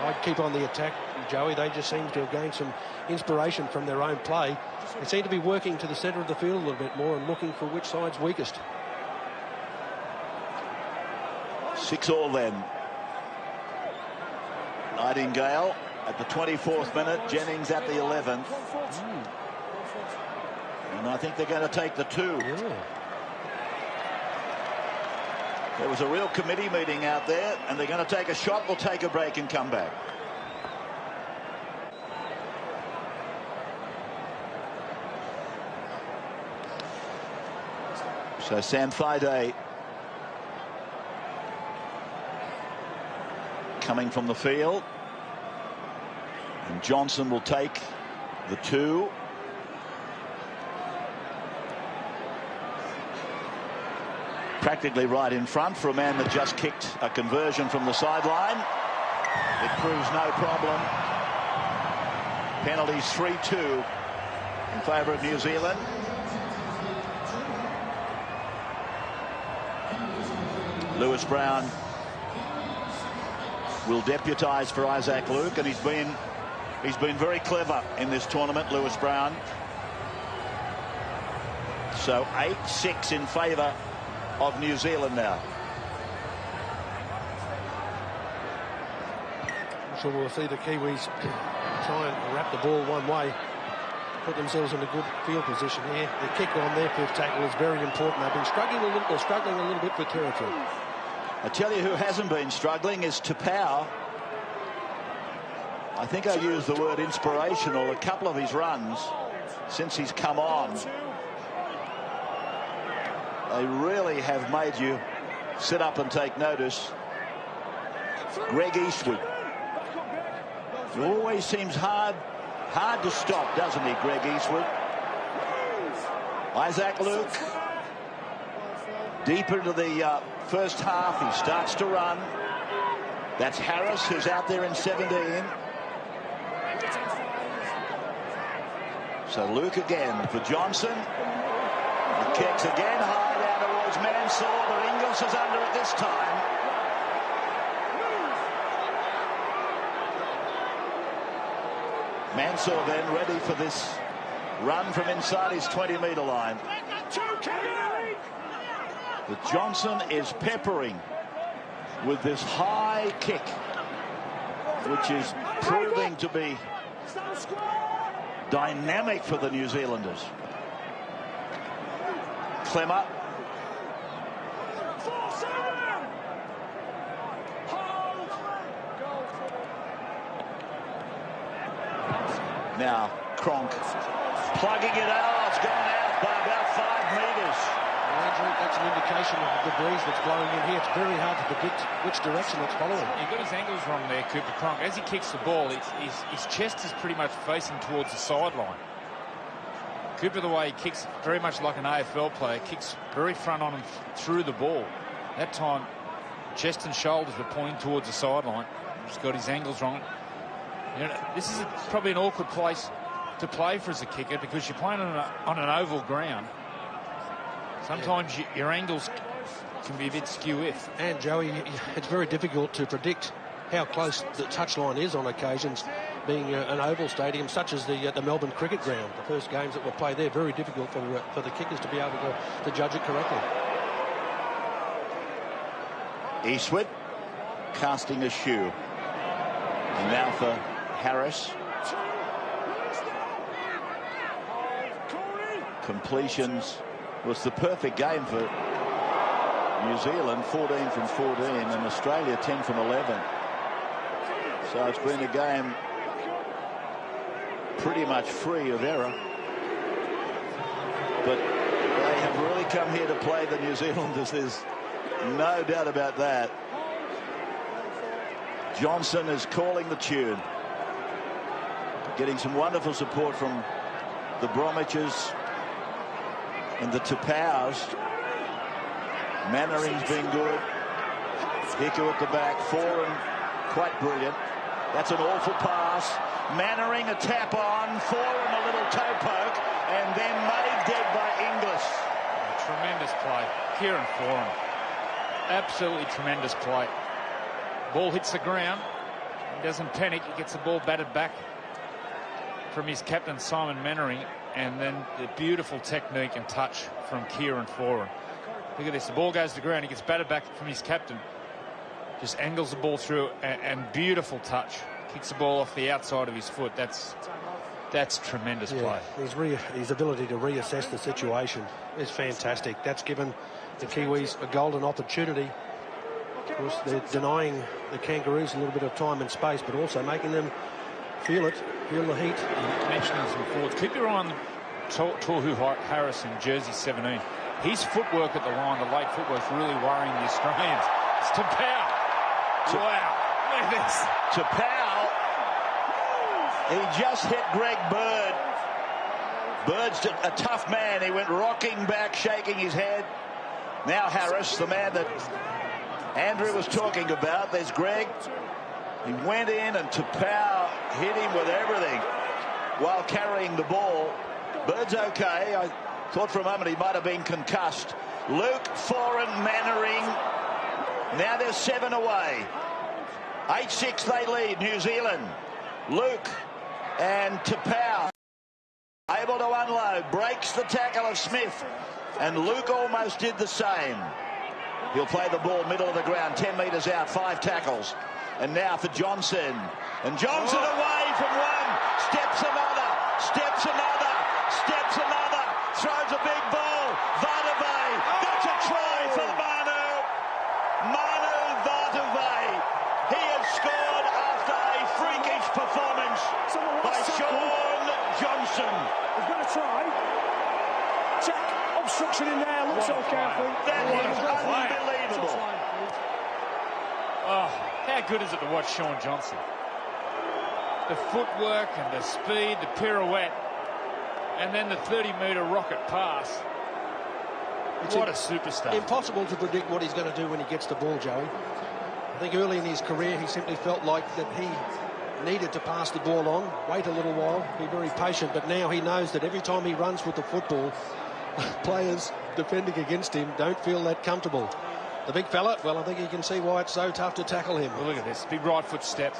I'd keep on the attack, Joey. They just seem to have gained some inspiration from their own play. They seem to be working to the centre of the field a little bit more and looking for which side's weakest. 6-all then. Nightingale at the 24th minute, Jennings at the 11th. And I think they're going to take the 2. Yeah. There was a real committee meeting out there, and they're going to take a shot, we'll take a break and come back. So Sam Thaiday coming from the field, and Johnson will take the 2. Practically right in front for a man that just kicked a conversion from the sideline. It proves no problem. Penalties 3-2 in favour of New Zealand. Lewis Brown will deputise for Isaac Luke, and he's been very clever in this tournament, Lewis Brown. So 8-6 in favour of New Zealand now. I'm sure we'll see the Kiwis try and wrap the ball one way, put themselves in a good field position here. The kick on their fifth tackle is very important. They've been struggling a little bit for territory. I tell you who hasn't been struggling is Tapau. I think I used the word inspirational. A couple of his runs since he's come on, they really have made you sit up and take notice. Greg Eastwood. He always seems hard to stop, doesn't he, Greg Eastwood? Isaac Luke, deeper into the first half, he starts to run. That's Harris, who's out there in 17. So Luke again for Johnson. He kicks again high down towards Mansour, but Inglis is under it this time. Mansour then ready for this run from inside his 20-metre line. But Johnson is peppering with this high kick, which is proving to be dynamic for the New Zealanders. Clemmer. Now Cronk plugging it out. It's gone out by about 5 metres. Andrew, that's an indication of the breeze that's blowing in here. It's very hard to predict which direction it's following. He got his angles wrong there, Cooper Cronk. As he kicks the ball, his chest is pretty much facing towards the sideline. Cooper, the way he kicks, very much like an AFL player, kicks very front on and through the ball. That time, chest and shoulders were pointing towards the sideline. He's got his angles wrong. You know, this is probably an awkward place to play for as a kicker because you're playing on an oval ground. Sometimes your angles can be a bit skew-if. And, Joey, it's very difficult to predict how close the touchline is on occasions, being an oval stadium such as the Melbourne Cricket Ground. The first games that were played there, very difficult for the kickers to be able to judge it correctly. Eastwood casting a shoe. And now for Harris. Completions was the perfect game for New Zealand, 14 from 14, and Australia 10 from 11. So it's been a game pretty much free of error. But they have really come here to play, the New Zealanders. There's no doubt about that. Johnson is calling the tune. Getting some wonderful support from the Bromwiches and the Tapaus. Mannering's been good. Hicko at the back. Foran quite brilliant. That's an awful pass. Mannering a tap on. Foran a little toe poke. And then made dead by Inglis. Tremendous play. Kieran Foran. Absolutely tremendous play. Ball hits the ground. He doesn't panic. He gets the ball batted back from his captain, Simon Mannering. And then the beautiful technique and touch from Kieran Foran. Look at this. The ball goes to the ground. He gets batted back from his captain. Just angles the ball through and beautiful touch. Kicks the ball off the outside of his foot. That's tremendous play. His ability to reassess the situation is fantastic. That's given the Kiwis a golden opportunity. Of course, they're denying the Kangaroos a little bit of time and space, but also making them feel the heat. Mentioning some forwards. Keep your eye on Tohu Harris in jersey 17. His footwork at the line, the late footwork, is really worrying the Australians. It's Tapau. Wow. Look at this. Tapau. He just hit Greg Bird. Bird's a tough man. He went rocking back, shaking his head. Now Harris, the man that Andrew was talking about. There's Greg. He went in and Tapau hit him with everything while carrying the ball. Bird's okay. I thought for a moment he might have been concussed. Luke, Foran, Mannering. Now there's 7 away. 8-6 they lead, New Zealand. Luke and Tapau able to unload. Breaks the tackle of Smith. And Luke almost did the same. He'll play the ball middle of the ground, 10 metres out, 5 tackles. And now for Johnson. And Johnson away from one. Steps another. Steps another. Steps another. Throws a big ball. Vatuvei. That's a try for Manu. Manu Vatuvei. He has scored after a freakish performance by Shaun Johnson. He's going to try. Check. Obstruction in there. Look so carefully. That is unbelievable. Oh, how good is it to watch Shaun Johnson? The footwork and the speed, the pirouette, and then the 30-metre rocket pass. What a superstar. Impossible to predict what he's going to do when he gets the ball, Joey. I think early in his career he simply felt like that he needed to pass the ball on, wait a little while, be very patient, but now he knows that every time he runs with the football, players defending against him don't feel that comfortable. The big fella, well, I think you can see why it's so tough to tackle him. Well, look at this, big right foot step.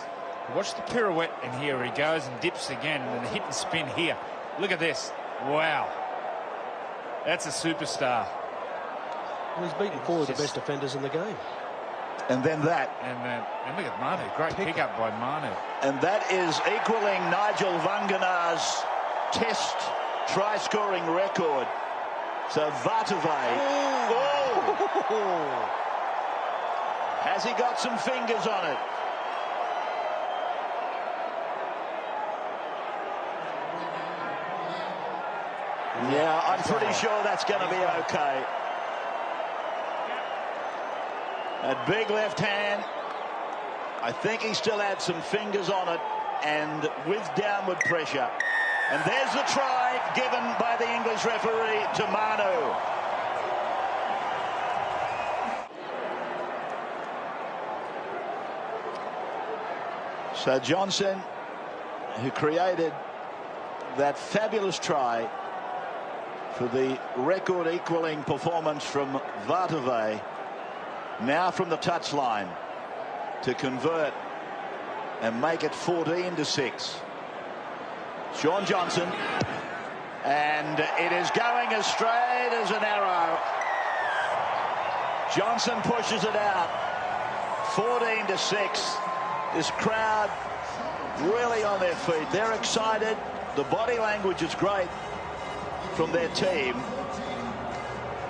Watch the pirouette in here. He goes and dips again, and then the hit and spin here. Look at this. Wow. That's a superstar. Well, he's beaten 4 of the best defenders in the game. And then that. And look at Manu. Great pick-up by Manu. And that is equaling Nigel Vunganar's test try-scoring record. So Vatuvei. Oh. Has he got some fingers on it? Yeah, I'm pretty sure that's going to be okay. That big left hand. I think he still had some fingers on it, and with downward pressure. And there's the try given by the English referee to Manu. So Johnson, who created that fabulous try for the record-equaling performance from Vatuvei, now from the touchline to convert and make it 14-6. Shaun Johnson, and it is going as straight as an arrow. Johnson pushes it out, 14-6. This crowd really on their feet. They're excited. The body language is great from their team.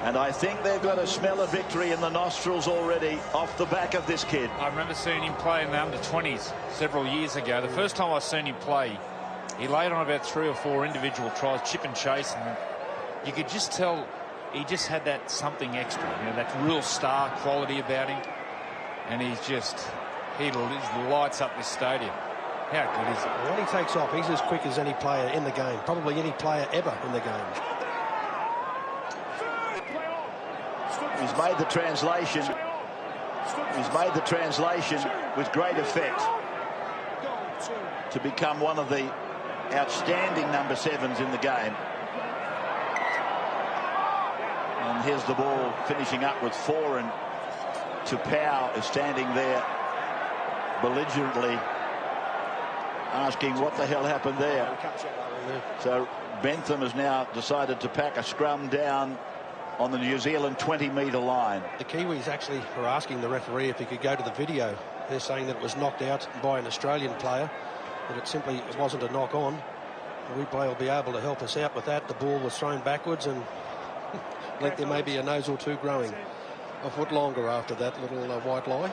And I think they've got a smell of victory in the nostrils already off the back of this kid. I remember seeing him play in the under-20s several years ago. The first time I seen him play, he laid on about 3 or 4 individual tries, chip and chase, and you could just tell he just had that something extra, you know, that real star quality about him. And he's just, he lights up this stadium. How good is he? When he takes off, he's as quick as any player in the game, probably any player ever in the game. He's made the translation. He's made the translation with great effect to become one of the outstanding number 7s in the game. And here's the ball finishing up with 4, and Tupou is standing there belligerently asking what the hell happened there. So Bentham has now decided to pack a scrum down on the New Zealand 20-metre line. The Kiwis actually were asking the referee if he could go to the video. They're saying that it was knocked out by an Australian player, but it wasn't a knock on. The replay will be able to help us out with that. The ball was thrown backwards, and I think there may be a nose or two growing a foot longer after that little white lie.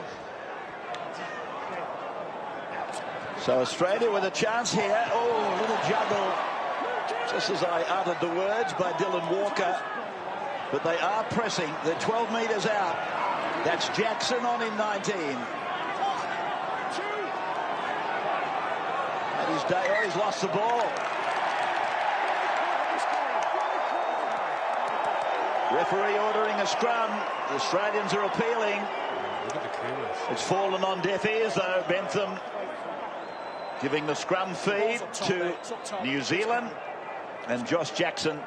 So Australia with a chance here. Oh, a little juggle just as I uttered the words by Dylan Walker. But they are pressing. They're 12 metres out. That's Jackson on in 19. At his day, oh, he's lost the ball. Referee ordering a scrum. The Australians are appealing. Look at the Kiwis. It's fallen on deaf ears, though. Bentham giving the scrum feed to New Zealand. And Josh Jackson,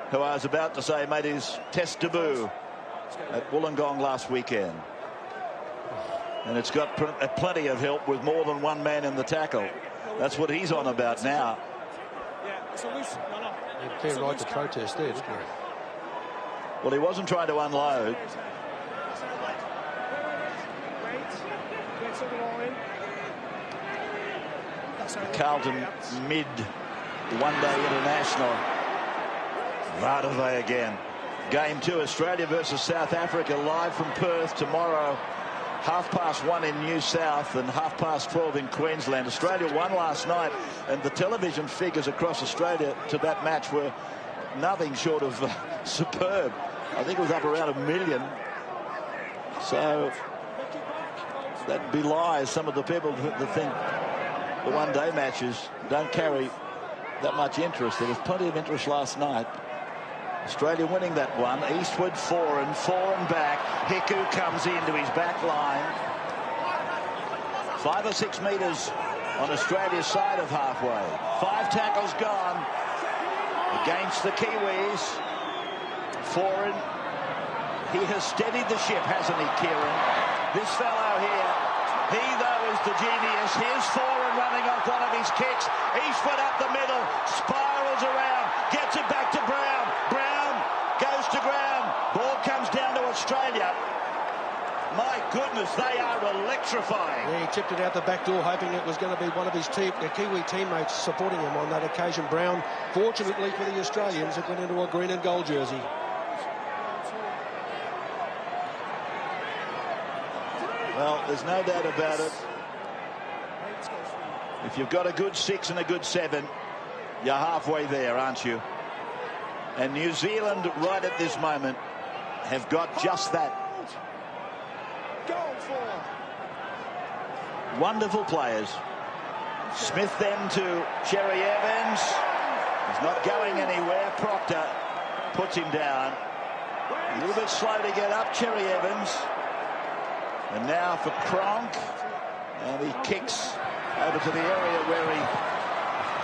who I was about to say made his test debut at Wollongong last weekend. And it's got plenty of help with more than one man in the tackle. That's what he's on about now. Fair right to protest there, didn't he? Well, he wasn't trying to unload. Carlton mid one-day international. Vatuvei again. Game 2, Australia versus South Africa, live from Perth tomorrow. 1:30 in New South and 12:30 in Queensland. Australia won last night, and the television figures across Australia to that match were nothing short of superb. I think it was up around 1 million. So that belies some of the people that think the one-day matches don't carry that much interest. There was plenty of interest last night. Australia winning that one. Eastwood forward and back. Hiku comes into his back line. 5 or 6 metres on Australia's side of halfway. 5 tackles gone against the Kiwis. Forward. He has steadied the ship, hasn't he, Kieran? This fellow here, he though is the genius. Here's forward running off one of his kicks. Eastwood up the middle, spirals around, gets it back to Brown. Brown goes to ground. Ball comes down to Australia. My goodness, they are electrifying. Yeah, he tipped it out the back door, hoping it was going to be one of his Kiwi teammates supporting him on that occasion. Brown, fortunately for the Australians, it went into a green and gold jersey. Well, there's no doubt about it. If you've got a good 6 and a good 7, you're halfway there, aren't you? And New Zealand, right at this moment, have got just that. Wonderful players. Smith then to Cherry Evans. He's not going anywhere. Proctor puts him down. A little bit slow to get up, Cherry Evans. And now for Cronk. And he kicks over to the area where he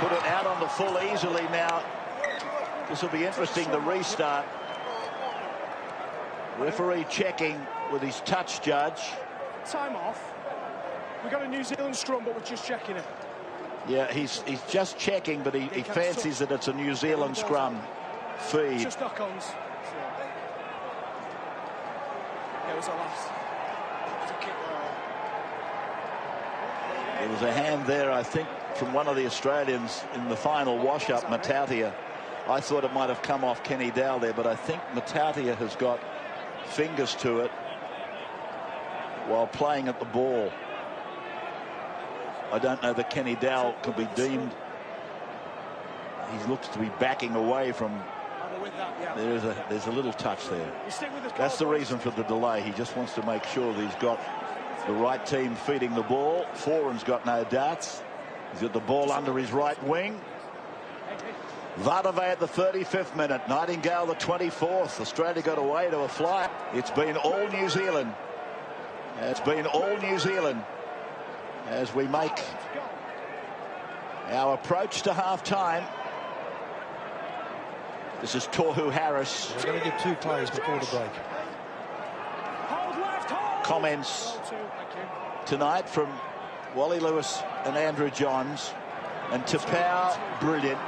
put it out on the full easily. Now, this will be interesting, the restart. Referee checking with his touch judge. Time off. We've got a New Zealand scrum, but we're just checking it. Yeah, he's just checking, but he fancies that it's a New Zealand scrum feed. Just knock-ons. Yeah, it was our last. It was a kick. There was a hand there, I think, from one of the Australians in the final wash-up, Matautia. I thought it might have come off Kenny Dow there, but I think Matautia has got fingers to it while playing at the ball. I don't know that Kenny Dow could be deemed. He looks to be backing away from. There's a little touch there. That's the reason for the delay. He just wants to make sure that he's got the right team feeding the ball. Foran's got no darts. He's got the ball under his right wing. Vardave at the 35th minute. Nightingale the 24th. Australia got away to a fly. It's been all New Zealand. It's been all New Zealand as we make our approach to half-time. This is Tohu Harris. We're going to get 2 plays before the break. Comments tonight from Wally Lewis and Andrew Johns. And Tapau, brilliant.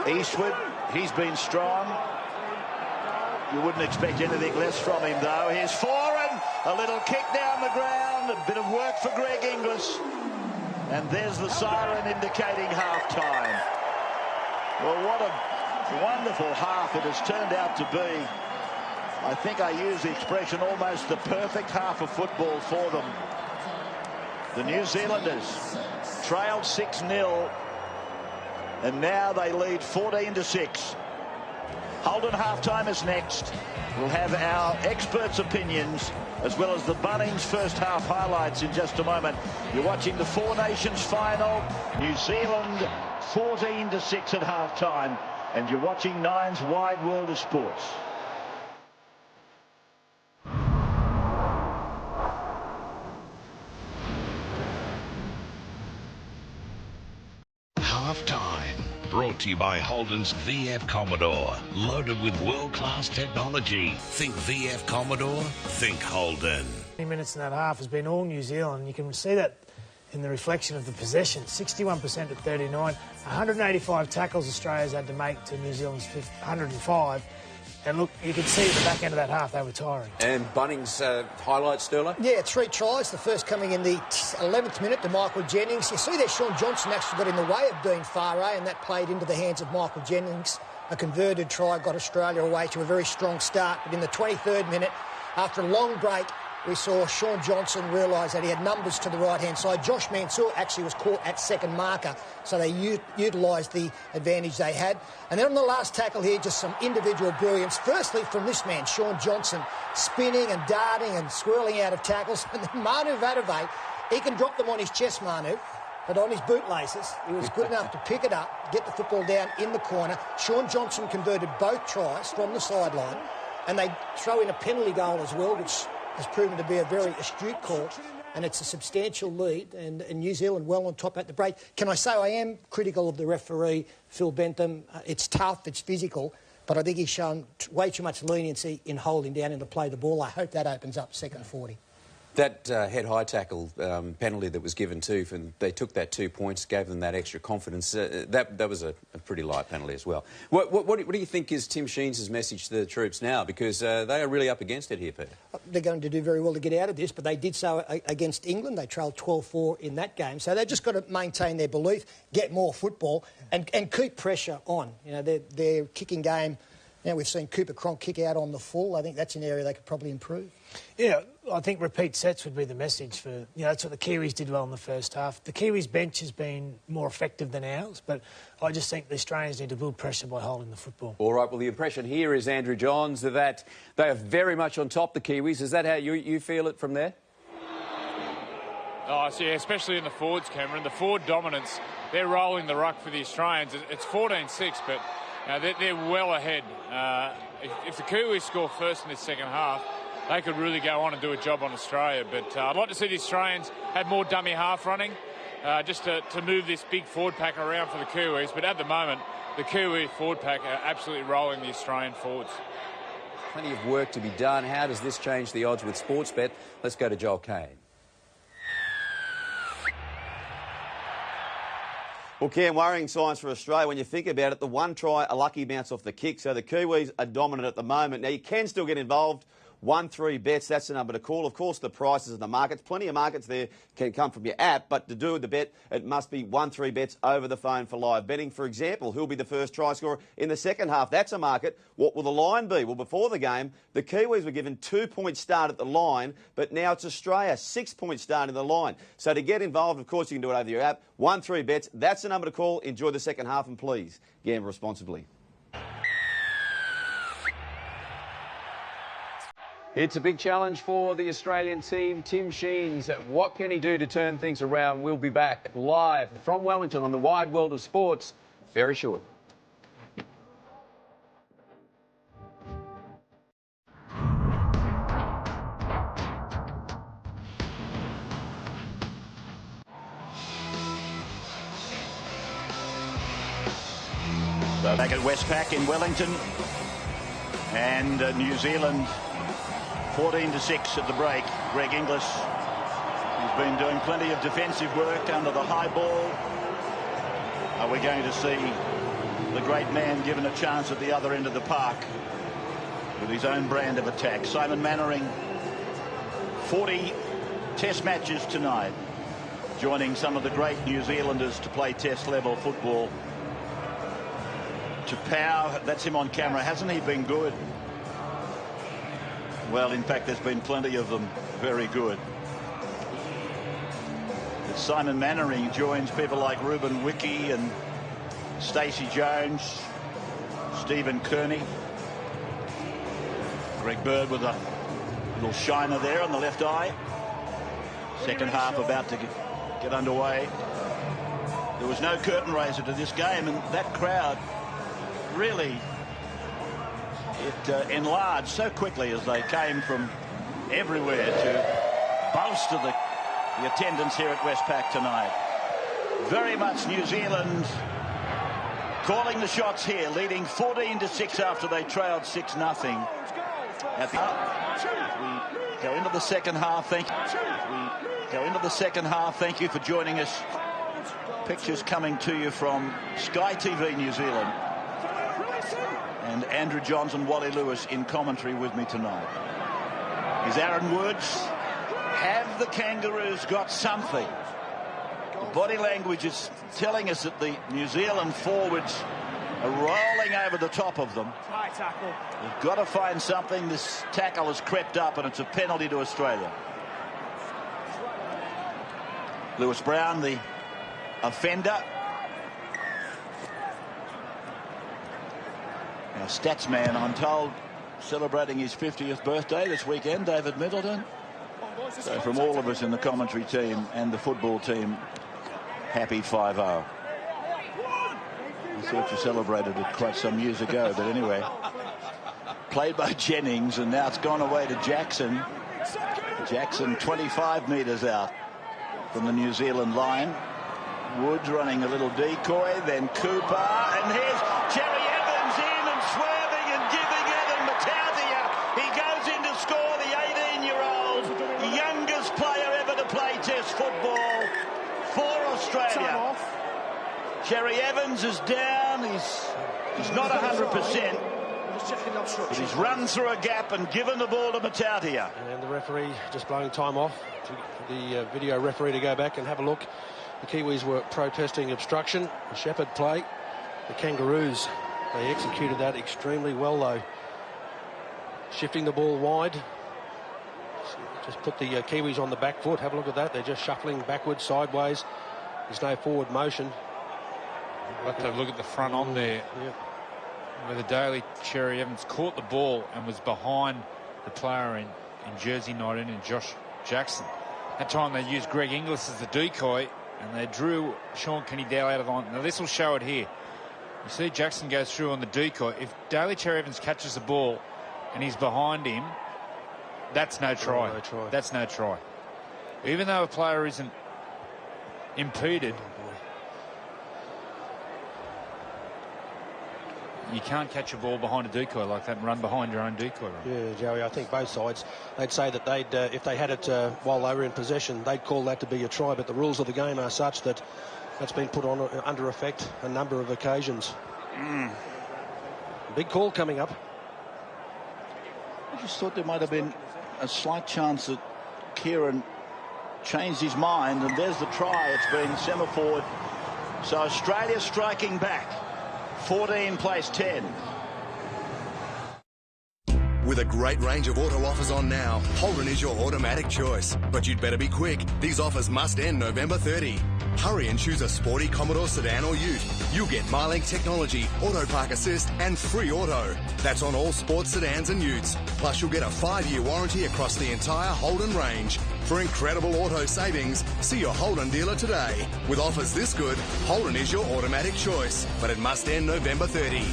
Eastwood, he's been strong. You wouldn't expect anything less from him, though. Here's Foran, a little kick down the ground, a bit of work for Greg Inglis. And there's the siren indicating half-time. Well, what a wonderful half it has turned out to be. I think I use the expression almost the perfect half of football for them. The New Zealanders trailed 6-0, and now they lead 14-6. Holden halftime is next. We'll have our experts' opinions as well as the Bunnings first half highlights in just a moment. You're watching the Four Nations final. New Zealand 14-6 at halftime, and you're watching Nine's Wide World of Sports. Halftime, brought to you by Holden's VF Commodore, loaded with world-class technology. Think VF Commodore, think Holden. 20 minutes in that half has been all New Zealand. You can see that in the reflection of the possession. 61% to 39. 185 tackles Australia's had to make to New Zealand's 105. And look, you can see at the back end of that half they were tiring. And Bunnings highlights, Sterling? Yeah, 3 tries. The first coming in the 11th minute to Michael Jennings. You see there Sean Johnson actually got in the way of Dean Farah, and that played into the hands of Michael Jennings. A converted try got Australia away to a very strong start. But in the 23rd minute, after a long break, we saw Sean Johnson realise that he had numbers to the right-hand side. Josh Mansour actually was caught at second marker, so they utilised the advantage they had. And then on the last tackle here, just some individual brilliance. Firstly, from this man, Sean Johnson, spinning and darting and swirling out of tackles. And then Manu Vardave, he can drop them on his chest, Manu, but on his bootlaces, he was good enough to pick it up, get the football down in the corner. Sean Johnson converted both tries from the sideline, and they throw in a penalty goal as well, which has proven to be a very astute call, and it's a substantial lead, and New Zealand well on top at the break. Can I say I am critical of the referee, Phil Bentham? It's tough, it's physical, but I think he's shown way too much leniency in holding down and to play the ball. I hope that opens up second 40. That head-high tackle penalty that was given too, they took that 2 points, gave them that extra confidence. That was a pretty light penalty as well. What do you think is Tim Sheens' message to the troops now? Because they are really up against it here, Peter. They're going to do very well to get out of this, but they did so against England. They trailed 12-4 in that game. So they've just got to maintain their belief, get more football, and keep pressure on. You know, their kicking game Now we've seen Cooper Cronk kick out on the full. I think that's an area they could probably improve. Yeah, I think repeat sets would be the message for, that's what the Kiwis did well in the first half. The Kiwis bench has been more effective than ours, but I just think the Australians need to build pressure by holding the football. All right, well, the impression here is, Andrew Johns, that they are very much on top, the Kiwis. Is that how you feel it from there? Oh, yeah, especially in the forwards, Cameron. The forward dominance, they're rolling the ruck for the Australians. It's 14-6, but they're well ahead. If the Kiwis score first in this second half, they could really go on and do a job on Australia. But I'd like to see the Australians have more dummy half running, just to move this big forward pack around for the Kiwis. But at the moment, the Kiwi forward pack are absolutely rolling the Australian forwards. Plenty of work to be done. How does this change the odds with Sportsbet? Let's go to Joel Kane. Well, Cam, worrying signs for Australia. When you think about it, the one try, a lucky bounce off the kick. So the Kiwis are dominant at the moment. Now, you can still get involved. 1-3 bets, that's the number to call. Of course, the prices in the markets. Plenty of markets there can come from your app, but to do the bet, it must be 1-3 bets over the phone for live betting. For example, who'll be the first try scorer in the second half? That's a market. What will the line be? Well, before the game, the Kiwis were given 2-point start at the line, but now it's Australia, 6-point start in the line. So to get involved, of course, you can do it over your app. 1-3 bets, that's the number to call. Enjoy the second half, and please gamble responsibly. It's a big challenge for the Australian team. Tim Sheens, what can he do to turn things around? We'll be back live from Wellington on the wide world of sports very shortly. So back at Westpac in Wellington, and New Zealand 14-6 at the break. Greg Inglis has been doing plenty of defensive work under the high ball. Are we going to see the great man given a chance at the other end of the park with his own brand of attack? Simon Mannering, 40 test matches tonight, joining some of the great New Zealanders to play test level football. To Power, that's him on camera. Hasn't he been good? Well, in fact, there's been plenty of them very good. But Simon Mannering joins people like Ruben Wiki and Stacey Jones, Stephen Kearney. Greg Bird with a little shiner there on the left eye. Second half about to get underway. There was no curtain raiser to this game, and that crowd really enlarged so quickly as they came from everywhere to bolster the attendance here at Westpac tonight. Very much New Zealand calling the shots here, leading 14-6 after they trailed 6-0. At we go into the second half. Thank you for joining us. Pictures coming to you from Sky TV New Zealand. And Andrew Johns and Wally Lewis in commentary with me tonight. Is Aaron Woods. Have the Kangaroos got something? The body language is telling us that the New Zealand forwards are rolling over the top of them. They've got to find something. This tackle has crept up, and it's a penalty to Australia. Lewis Brown, the offender. Our stats man, I'm told, celebrating his 50th birthday this weekend, David Middleton. So from all of us in the commentary team and the football team, happy 5-0. I thought you celebrated it quite some years ago, but anyway. Played by Jennings, and now it's gone away to Jackson. Jackson 25 metres out from the New Zealand line. Woods running a little decoy, then Cooper, and here's Cherry Evans in and swerving and giving it, and Matautia, he goes in to score, the 18-year-old, youngest player ever to play Test football for Australia. Cherry Evans is down, he's not 100%. But he's run through a gap and given the ball to Matautia. And the referee just blowing time off for the video referee to go back and have a look. The Kiwis were protesting obstruction, the Shepherd play. The Kangaroos They executed that extremely well, though. Shifting the ball wide. Just put the Kiwis on the back foot. Have a look at that. They're just shuffling backwards, sideways. There's no forward motion. I'll have to look at the front on there. Yeah. Where the Daly Cherry Evans caught the ball and was behind the player in jersey 19 and Josh Jackson. That time they used Greg Inglis as the decoy and they drew Sean Kenny-Dowell out of the line. Now this will show it here. You see Jackson goes through on the decoy. If Daly Cherry Evans catches the ball and he's behind him, that's no try. No try. That's no try. Even though a player isn't impeded, you can't catch a ball behind a decoy like that and run behind your own decoy run. Yeah, Joey, I think both sides, they'd say that they'd, if they had it while they were in possession, they'd call that to be a try, but the rules of the game are such that that's been put on under effect a number of occasions. Big call coming up. I just thought there might have been a slight chance that Kieran changed his mind, and there's the try. It's been semaphored. So Australia striking back. 14 plays 10. With a great range of auto offers on now, Holden is your automatic choice. But you'd better be quick. These offers must end November 30. Hurry and choose a sporty Commodore sedan or ute. You'll get MyLink technology, auto park assist and free auto. That's on all sports sedans and utes. Plus you'll get a 5-year warranty across the entire Holden range. For incredible auto savings, see your Holden dealer today. With offers this good, Holden is your automatic choice. But it must end November 30.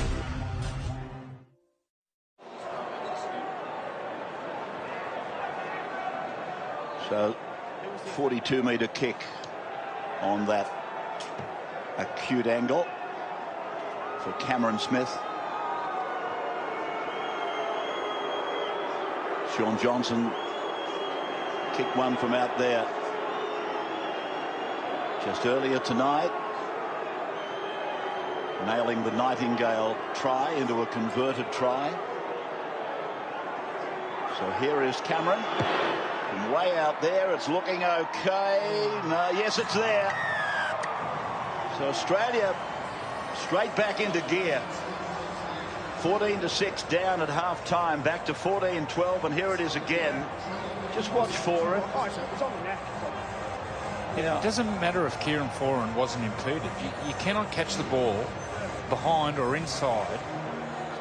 So 42-metre kick on that acute angle for Cameron Smith. Sean Johnson kicked one from out there just earlier tonight, nailing the Nightingale try into a converted try. So here is Cameron. From way out there, it's looking okay. No, yes, it's there. So Australia straight back into gear. 14-6 down at half-time, back to 14-12, and here it is again. Just watch Foran. It doesn't matter if Kieran Foran wasn't impeded. You cannot catch the ball behind or inside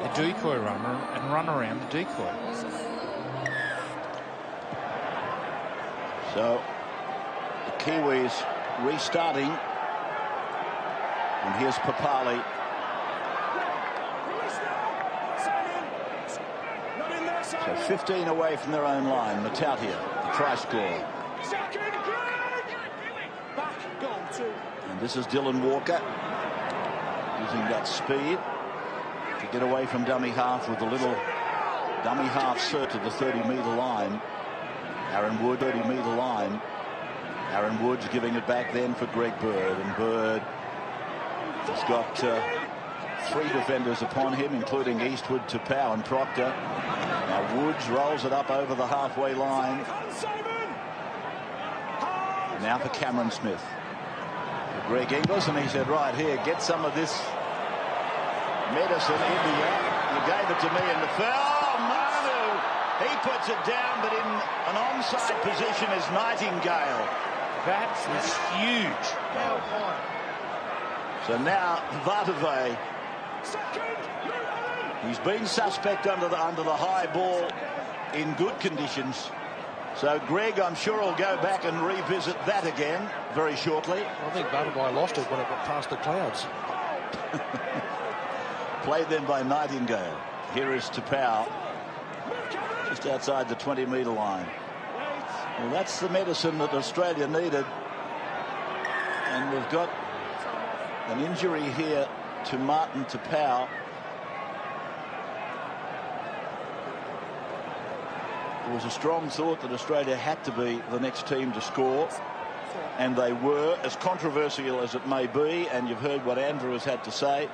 a decoy runner and run around the decoy. So the Kiwis restarting, and here's Papali. So 15 away from their own line. Matautia, the try scorer. And this is Dylan Walker using that speed to get away from dummy half with a little dummy half cert to the 30-metre line. Aaron Wood, 30-metre line. Aaron Wood's giving it back then for Greg Bird, and Bird has got 3 defenders upon him, including Eastwood, Tapau and Proctor. Now Woods rolls it up over the halfway line. Now for Cameron Smith. For Greg Inglis, and he said, right here, get some of this medicine, India. You gave it to me in the foul. He puts it down, but in an onside position is Nightingale. That is huge. So now Vatuvei, he's been suspect under the high ball in good conditions. So Greg, I'm sure, will go back and revisit that again very shortly. I think Vatuvei lost it when it got past the clouds. Played then by Nightingale. Here is Tapau, just outside the 20-metre line. Well, that's the medicine that Australia needed. And we've got an injury here to Martin Tapau. There was a strong thought that Australia had to be the next team to score. And they were, as controversial as it may be, and you've heard what Andrew has had to say.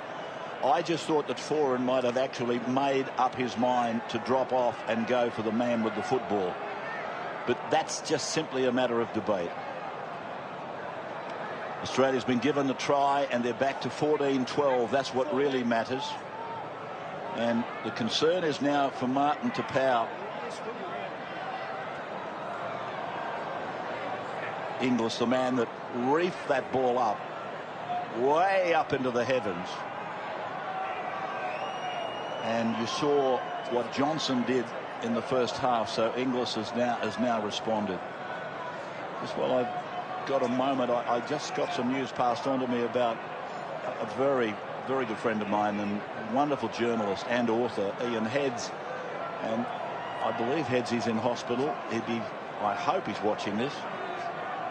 I just thought that Foran might have actually made up his mind to drop off and go for the man with the football. But that's just simply a matter of debate. Australia's been given the try, and they're back to 14-12. That's what really matters. And the concern is now for Martin Tapau. Inglis, the man that reefed that ball up, way up into the heavens. And you saw what Johnson did in the first half, so Inglis has now responded. Just while I've got a moment, I just got some news passed on to me about a very, very good friend of mine and wonderful journalist and author, Ian Heads. And I believe Heads is in hospital. I hope he's watching this.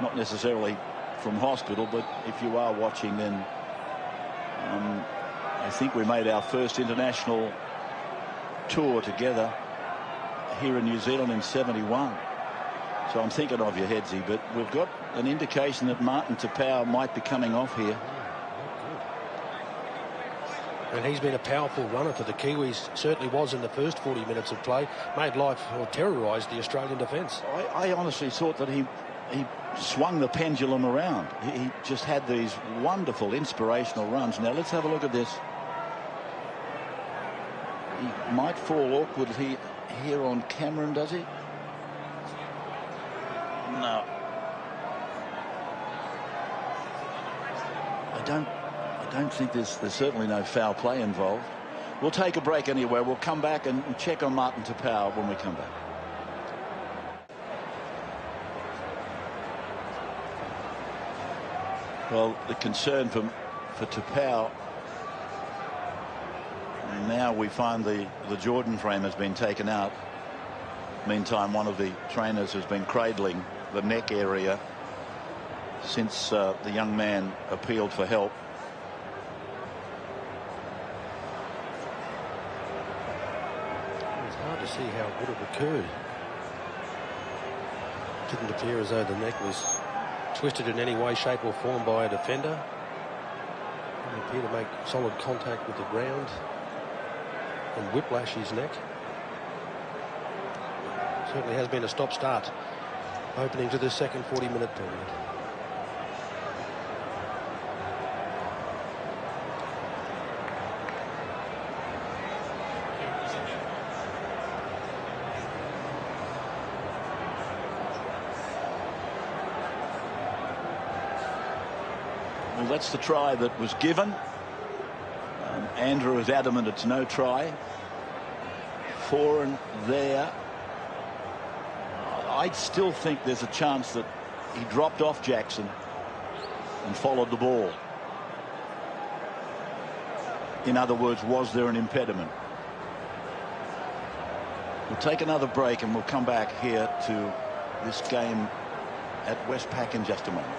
Not necessarily from hospital, but if you are watching, then I think we made our first international tour together here in New Zealand in '71. So I'm thinking of you, Headsy, but we've got an indication that Martin Tapau might be coming off here. And he's been a powerful runner for the Kiwis. Certainly was in the first 40 minutes of play. Made life, or terrorised the Australian defence. I honestly thought that he swung the pendulum around. He just had these wonderful, inspirational runs. Now let's have a look at this. He might fall awkwardly here on Cameron, does he? No. I don't think there's certainly no foul play involved. We'll take a break anyway. We'll come back and check on Martin Tapau when we come back. Well, the concern for Tapau, now we find the Jordan frame has been taken out. Meantime, one of the trainers has been cradling the neck area since the young man appealed for help. It's hard to see how it would have occurred. It didn't appear as though the neck was twisted in any way, shape or form by a defender. He appeared to make solid contact with the ground and whiplash his neck. Certainly has been a stop-start opening to the second 40-minute period. Well, that's the try that was given. Andrew is adamant it's no try. Foran there. I still think there's a chance that he dropped off Jackson and followed the ball. In other words, was there an impediment? We'll take another break and we'll come back here to this game at Westpac in just a moment.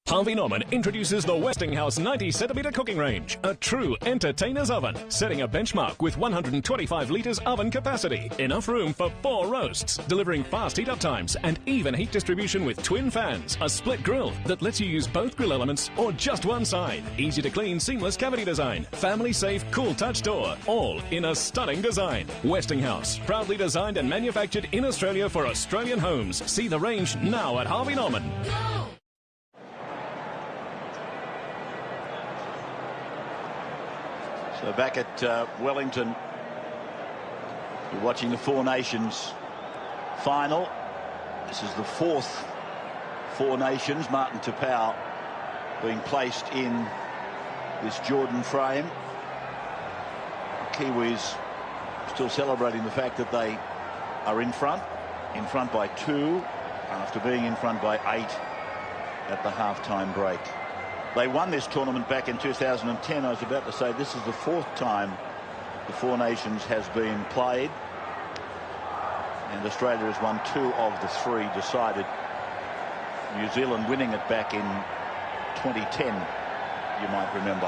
Harvey Norman introduces the Westinghouse 90cm cooking range, a true entertainer's oven, setting a benchmark with 125 litres oven capacity, enough room for 4 roasts, delivering fast heat-up times and even heat distribution with twin fans, a split grill that lets you use both grill elements or just one side, easy to clean, seamless cavity design, family-safe, cool touch door, all in a stunning design. Westinghouse, proudly designed and manufactured in Australia for Australian homes. See the range now at Harvey Norman. So back at Wellington, you're watching the Four Nations final. This is the 4th Four Nations. Martin Tapau being placed in this Jordan frame. Kiwis still celebrating the fact that they are in front by 2 after being in front by 8 at the halftime break. They won this tournament back in 2010. I was about to say this is the 4th time the Four Nations has been played. And Australia has won 2 of the 3 decided. New Zealand winning it back in 2010, you might remember.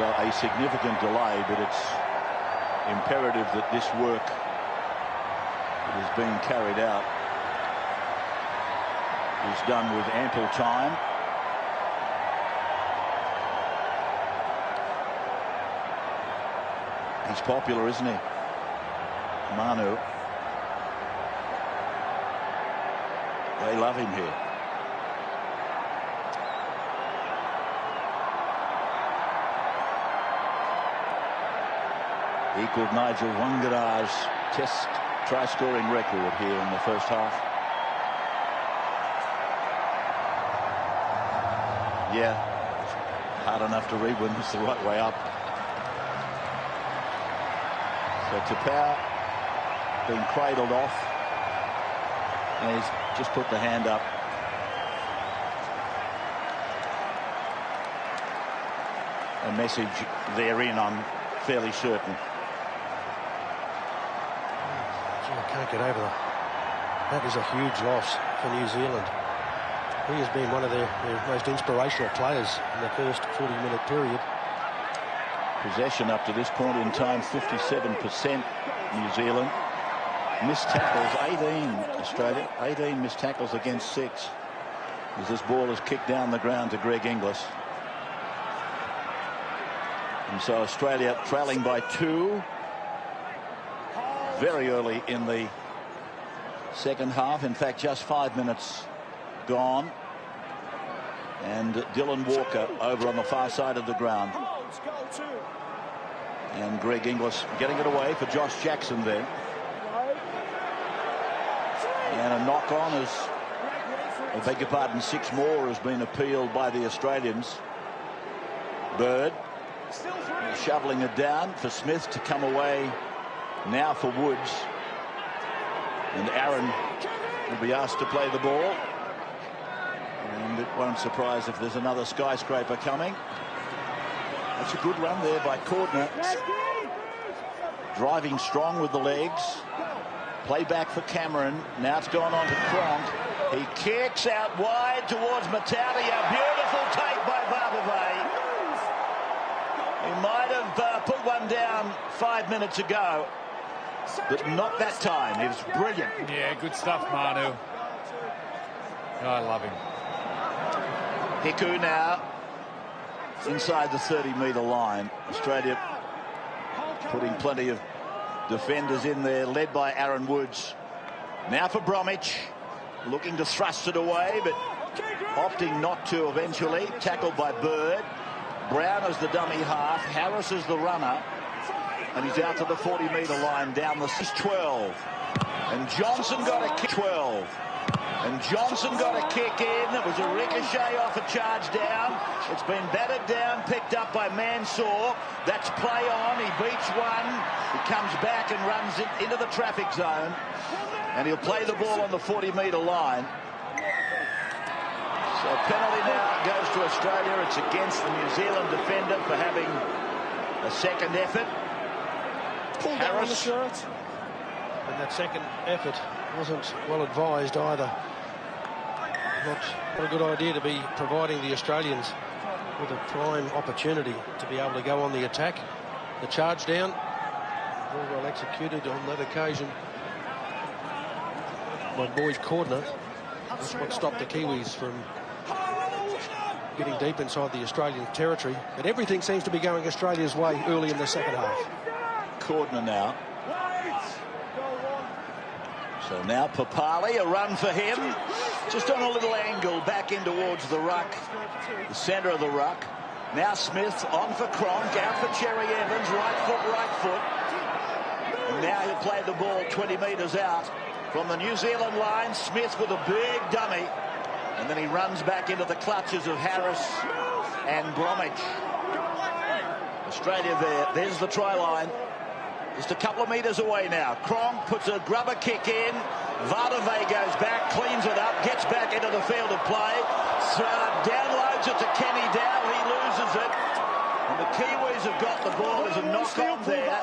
So a significant delay, but it's imperative that this work that is being carried out is done with ample time. He's popular, isn't he? Manu. They love him here. equalled Nigel Wangara's Test try-scoring record here in the first half. Yeah, hard enough to read when it's the right way up. So Tapau being cradled off, and he's just put the hand up. A message therein, I'm fairly certain. I can't get over that. That is a huge loss for New Zealand. He has been one of their most inspirational players in the first 40-minute period. Possession up to this point in time, 57% New Zealand. Missed tackles, 18 Australia. 18 missed tackles against 6. As this ball is kicked down the ground to Greg Inglis. And so Australia trailing by 2 very early in the second half. In fact, just 5 minutes gone. And Dylan Walker over on the far side of the ground. And Greg Inglis getting it away for Josh Jackson then. And a knock on as, I beg your pardon, 6 more has been appealed by the Australians. Bird shoveling it down for Smith to come away now for Woods. And Aaron will be asked to play the ball. And it won't surprise if there's another skyscraper coming. That's a good run there by Cordner. Driving strong with the legs. Play back for Cameron. Now it's gone on to Cronk. He kicks out wide towards Matali. A beautiful take by Barbervay. He might have put one down 5 minutes ago, but not that time. It was brilliant. Yeah, good stuff, Manu. I love him. Hiku now inside the 30-metre line. Australia putting plenty of defenders in there, led by Aaron Woods. Now for Bromwich, looking to thrust it away, but opting not to eventually. Tackled by Bird. Brown as the dummy half, Harris as the runner, and he's out to the 40-metre line down the 12. And Johnson got a kick 12. And Johnson got a kick in. It was a ricochet off a charge down. It's been battered down, picked up by Mansour. That's play on. He beats one. He comes back and runs it into the traffic zone. And he'll play the ball on the 40-metre line. So penalty now goes to Australia. It's against the New Zealand defender for having a second effort. Harris. And that second effort wasn't well advised either. Not a good idea to be providing the Australians with a prime opportunity to be able to go on the attack. The charge down, all well executed on that occasion by Boyd Cordner. That's what stopped the Kiwis from getting deep inside the Australian territory. But everything seems to be going Australia's way early in the second half. Cordner now. So now Papali, a run for him. Just on a little angle back in towards the ruck, the centre of the ruck. Now Smith on for Cronk, out for Cherry Evans, right foot. And now he'll play the ball 20 metres out from the New Zealand line. Smith with a big dummy. And then he runs back into the clutches of Harris and Bromwich. Australia there. There's the try line. Just a couple of metres away now. Cronk puts a grubber kick in. Vardavay goes back, cleans it up, gets back into the field of play. Downloads it to Kenny Dow. He loses it. And the Kiwis have got the ball. There's a knock-on there.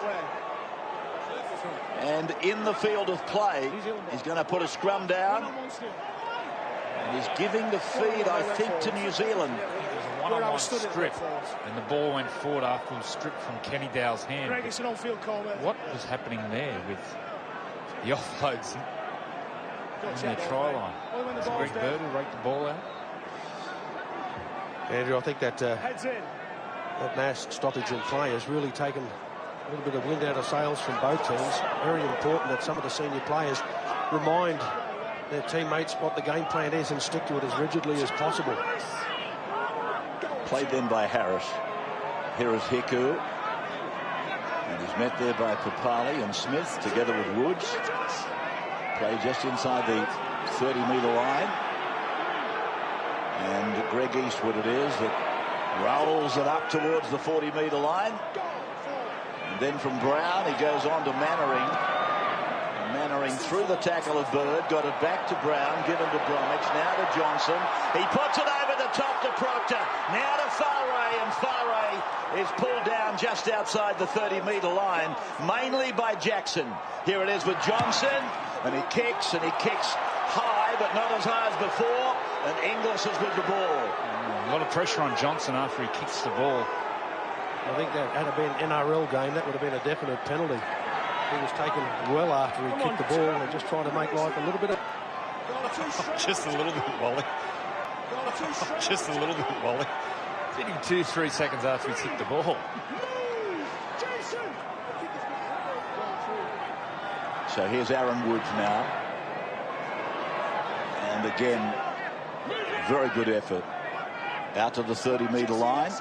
And in the field of play, he's going to put a scrum down. And he's giving the feed, I think, to New Zealand. It was a one-on-one strip, and the ball went forward after it was stripped from Kenny Dow's hand. What was happening there with the offloads in their try line? Was it Greg Bird who raked the ball out? Andrew, I think that that mass stoppage in play has really taken a little bit of wind out of sails from both teams. Very important that some of the senior players remind their teammates what the game plan is and stick to it as rigidly as possible. Played then by Harris. Here is Hiku. And he's met there by Papali and Smith together with Woods. Play just inside the 30-metre line. And Greg Eastwood it is that rolls it up towards the 40-metre line. And then from Brown, he goes on to Mannering. Mannering through the tackle of Bird, got it back to Brown, given to Bromwich, now to Johnson. He puts it over the top to Proctor, now to Faray, and Faray is pulled down just outside the 30-metre line, mainly by Jackson. Here it is with Johnson, and he kicks high, but not as high as before, and Inglis is with the ball. A lot of pressure on Johnson after he kicks the ball. I think that had it been an NRL game, that would have been a definite penalty. He was taken well after he kicked the ball and just trying to make life a little bit of... Just a little bit, Wally. Just a little bit, Wally. Hitting 2-3 seconds after he kicked the ball. So here's Aaron Woods now. And again, very good effort. Out to the 30-metre line.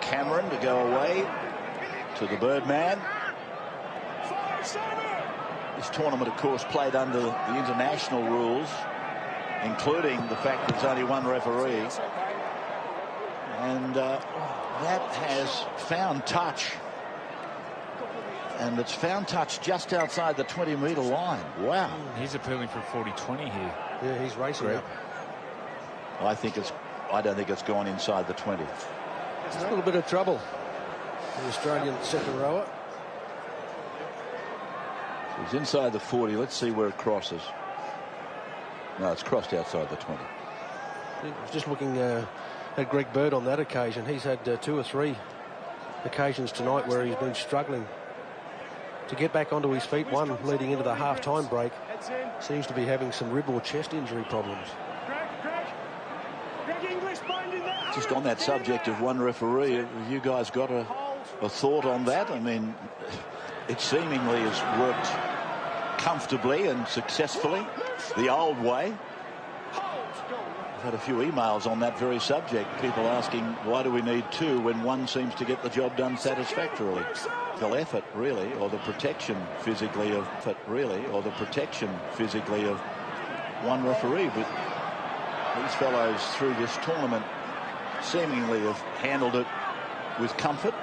Cameron to go away to the Birdman. This tournament, of course, played under the international rules, including the fact that there's only one referee. And that has found touch. And it's found touch just outside the 20-metre line. Wow. He's appealing for 40-20 here. Yeah, he's racing up. I don't think it's gone inside the 20. It's a little bit of trouble. The Australian second rower. He's inside the 40. Let's see where it crosses. No, it's crossed outside the 20. Just looking at Greg Bird on that occasion. He's had 2 or 3 occasions tonight where he's been struggling to get back onto his feet. One leading into the half-time break. Seems to be having some rib or chest injury problems. Just on that subject of one referee, have you guys got a thought on that? I mean, it seemingly has worked comfortably and successfully the old way. I've had a few emails on that very subject, people asking why do we need 2 when one seems to get the job done satisfactorily. The effort really, or the protection physically of one referee. But these fellows through this tournament seemingly have handled it with comfort.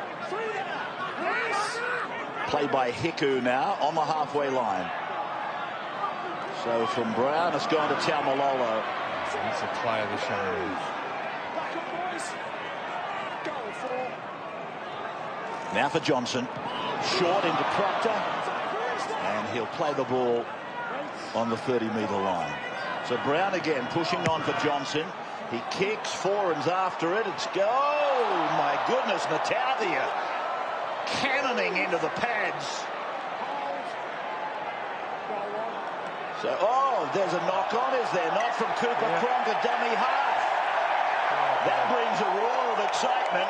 Play by Hiku now on the halfway line. So from Brown, it's gone to Taumalolo. He's a player this young. Now for Johnson. Short into Proctor. And he'll play the ball on the 30-metre line. So Brown again pushing on for Johnson. He kicks, Foran's after it. It's go. Oh, my goodness, Natalia cannoning into the pads. So, there's a knock on, is there not, from Cooper Cronk, a dummy half. That brings a roar of excitement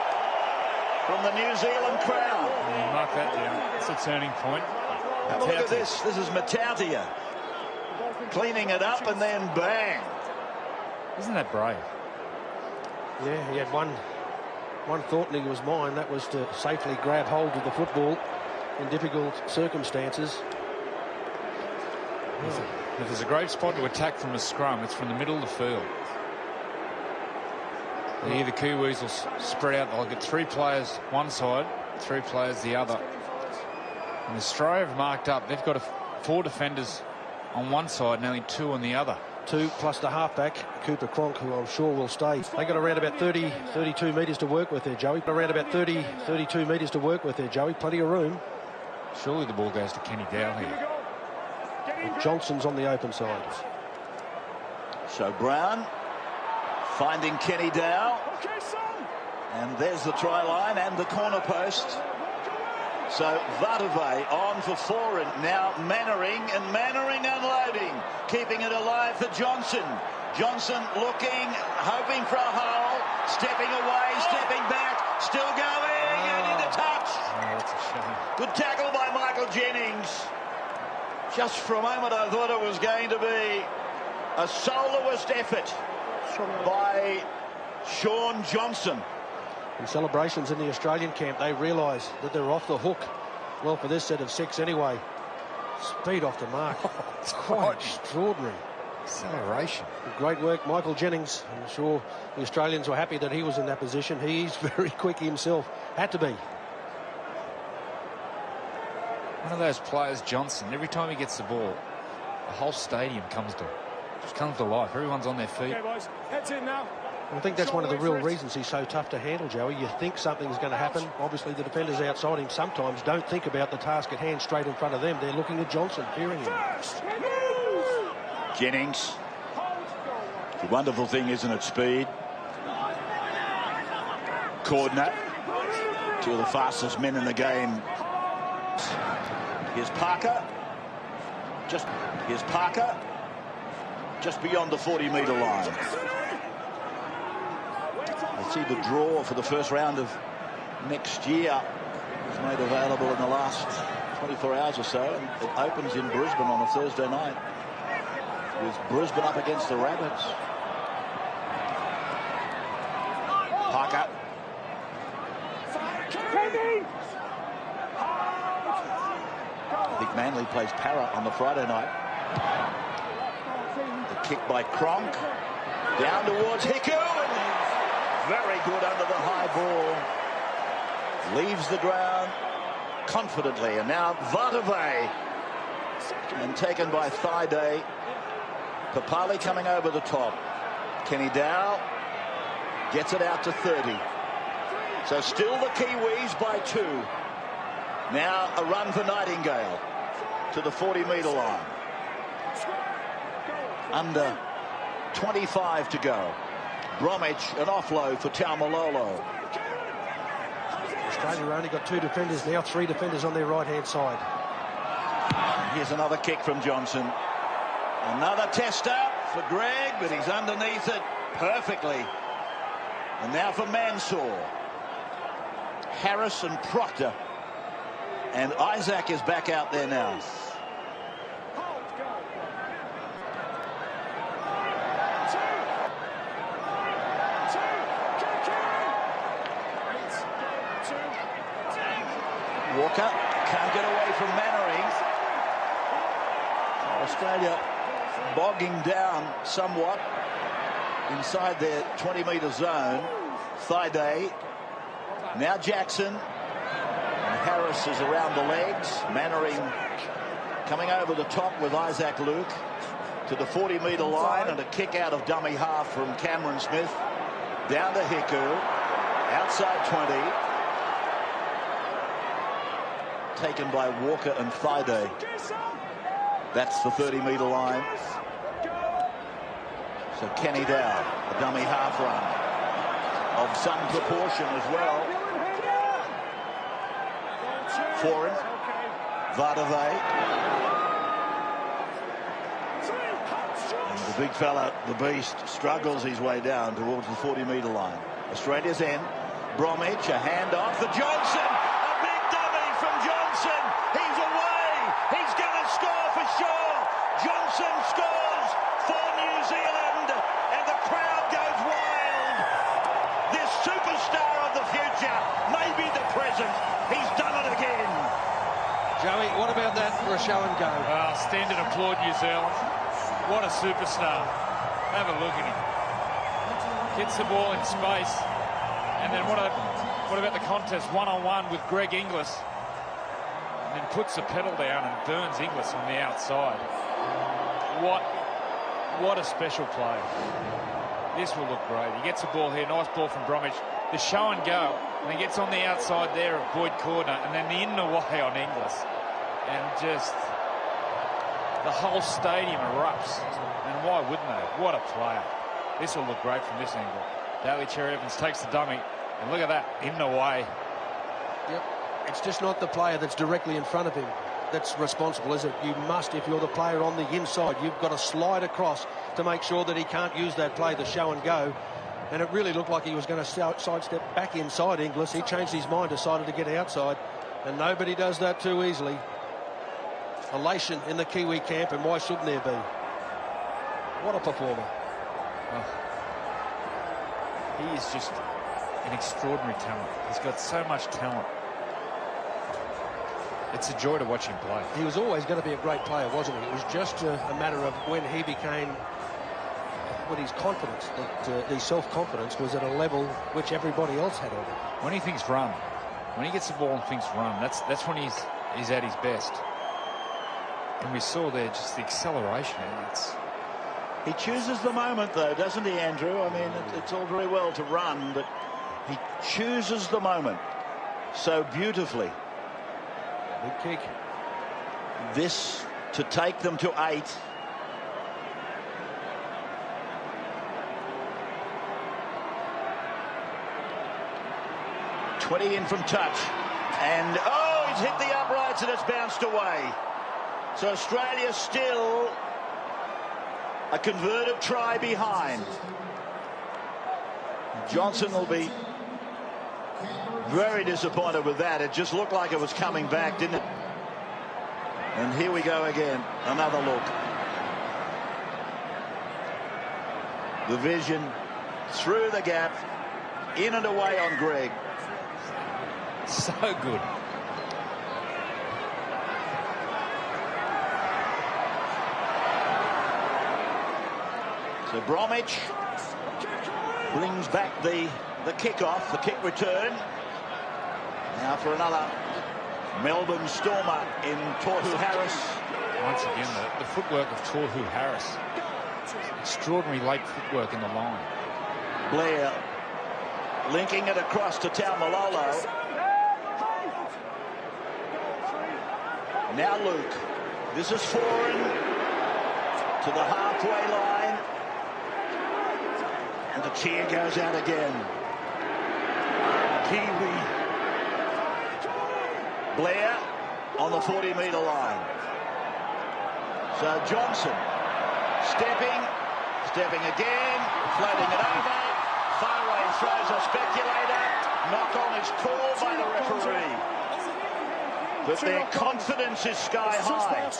from the New Zealand crowd. Mark that down. It's a turning point. Have a look at this. This is Matautia cleaning it up and then bang. Isn't that brave? Yeah, he had one thought in his mind. That was to safely grab hold of the football in difficult circumstances. If there's a great spot to attack from a scrum, it's from the middle of the field. Here the Kiwis will spread out. They'll get 3 players one side, 3 players the other. And Australia have marked up. They've got 4 defenders on one side and only 2 on the other. 2 plus the halfback, Cooper Cronk, who I'm sure will stay. They got around about 32 metres to work with there, Joey. Around about 32 metres to work with there, Joey. Plenty of room. Surely the ball goes to Kenny Dow here. And Johnson's on the open side. So Brown finding Kenny Dow. And there's the try line and the corner post. So Vatuvei on for Foran. Now Mannering unloading. Keeping it alive for Johnson. Johnson looking, hoping for a hole. Stepping away, stepping back. Still going and into touch. That's a shame. Good tackle by Michael Jennings. Just for a moment I thought it was going to be a soloist effort by Shaun Johnson. And celebrations in the Australian camp, they realise that they're off the hook. Well, for this set of 6 anyway. Speed off the mark. It's quite extraordinary. Acceleration. Great work, Michael Jennings. I'm sure the Australians were happy that he was in that position. He's very quick himself. Had to be. One of those players, Johnson, every time he gets the ball, the whole stadium comes to life. Everyone's on their feet. Okay, boys, heads in now. I think that's one of the real reasons he's so tough to handle, Joey. You think something's going to happen. Obviously, the defenders outside him sometimes don't think about the task at hand straight in front of them. They're looking at Johnson, fearing him. Jennings. The wonderful thing, isn't it, speed? Cordner, 2 of the fastest men in the game. Here's Parker. Here's Parker. Just beyond the 40-metre line. Let's see the draw for the first round of next year was made available in the last 24 hours or so. And it opens in Brisbane on a Thursday night, with Brisbane up against the Rabbits. Parker. I think Manly plays Para on the Friday night. The kick by Cronk. Down towards Hiku. And very good under the high ball. Leaves the ground confidently. And now Vatuvei. And taken by Thaiday. Papali coming over the top. Kenny Dow gets it out to 30. So still the Kiwis by 2. Now a run for Nightingale to the 40-metre line. Under 25 to go. Bromwich an offload for Taumalolo. Australia only got 2 defenders now, 3 defenders on their right-hand side. Here's another kick from Johnson. Another tester for Greg, but he's underneath it perfectly. And now for Mansour. Harris and Proctor. And Isaac is back out there now. Walker can't get away from Mannering. Australia bogging down somewhat inside their 20-metre zone. Thaiday. Now Jackson. And Harris is around the legs. Mannering coming over the top with Isaac Luke to the 40-metre line, and a kick out of dummy half from Cameron Smith. Down to Hiku. Outside 20. Taken by Walker and Thaiday. That's the 30-metre line. So Kenny Dow, a dummy half run of some proportion as well. For him, Vatuvei. And the big fella, the beast, struggles his way down towards the 40-metre line. Australia's end. Bromwich, a handoff for Johnson. He's away. He's going to score for sure. Johnson scores for New Zealand, and the crowd goes wild. This superstar of the future, maybe the present, he's done it again. Joey, what about that for a show and go? Stand and applaud New Zealand. What a superstar. Have a look at him. Gets the ball in space. And then what about the contest one-on-one with Greg Inglis? And puts the pedal down and burns Inglis on the outside. What a special play. This will look great. He gets the ball here. Nice ball from Bromwich. The show and go. And he gets on the outside there of Boyd Cordner. And then the in and away on Inglis. And just the whole stadium erupts. And why wouldn't they? What a player. This will look great from this angle. Daly Cherry Evans takes the dummy. And look at that. In and away. Yep. It's just not the player that's directly in front of him that's responsible, is it? You must, if you're the player on the inside, you've got to slide across to make sure that he can't use that play, the show and go. And it really looked like he was going to sidestep back inside Inglis. He changed his mind, decided to get outside. And nobody does that too easily. Elation in the Kiwi camp, and why shouldn't there be? What a performer. He is just an extraordinary talent. He's got so much talent. It's a joy to watch him play. He was always going to be a great player, wasn't he? It was just a matter of when he became, with his confidence, that the self-confidence was at a level which everybody else had on it. When he thinks run, when he gets the ball and thinks run, that's when he's at his best. And we saw there just the acceleration. He chooses the moment, though, doesn't he, Andrew? I mean, it's all very well to run, but he chooses the moment so beautifully. Big kick. This to take them to 8. "20 in from touch, and oh, he's hit the uprights and it's bounced away. So Australia still a converted try behind. Johnson will be very disappointed with that. It just looked like it was coming back, didn't it? And here we go again. Another look. The vision through the gap, in and away on Greg. So good. So Bromwich brings back the kickoff, the kick return. Now for another Melbourne Stormer in Tohu Harris. Once again, the footwork of Tohu Harris. Extraordinary late footwork in the line. Blair linking it across to Taumalolo. Now Luke. This is foreign to the halfway line. And the cheer goes out again. Kiwi. Blair on the 40-metre line. So Johnson stepping again, floating it over. Faraway throws a speculator. Knock on is called by the referee. But their confidence is sky high.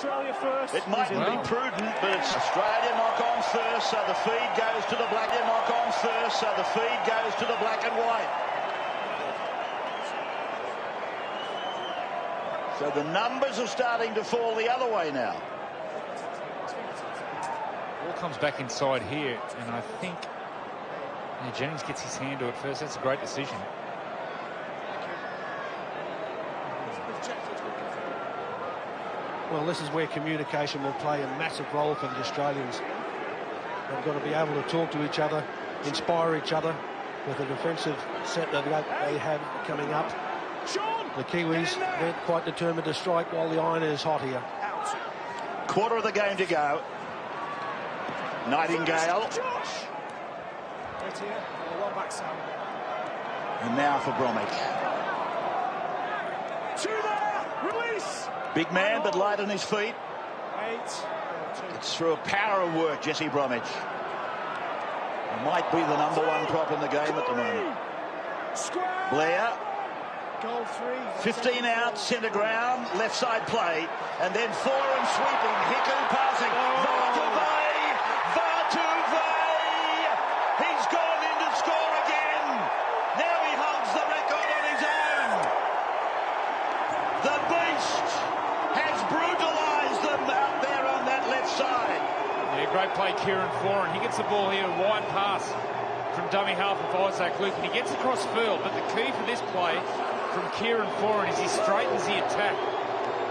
It mightn't be prudent, but it's Australia knock on first, so the feed goes to the black. Knock on first, so the feed goes to the black and white. So the numbers are starting to fall the other way now. Ball comes back inside here, and I think Jennings gets his hand to it first. That's a great decision. Well, this is where communication will play a massive role for the Australians. They've got to be able to talk to each other, inspire each other with the defensive set that they have coming up. The Kiwis, they're quite determined to strike while the iron is hot here. Quarter of the game to go. Nightingale. And now for Bromwich. Big man, but light on his feet. It's through a power of work, Jesse Bromwich. Might be the #1 prop in the game at the moment. Blair. 15 out, centre ground, left side play, and then foreign sweeping. Hiku passing. Vatuvei! He's gone in to score again. Now he holds the record on his own. The beast has brutalised them out there on that left side. Yeah, great play, Kieran Foran. He gets the ball here, a wide pass from dummy half of Isaac Luke, and he gets across field. But the key for this play from Kieran Foran is he straightens the attack,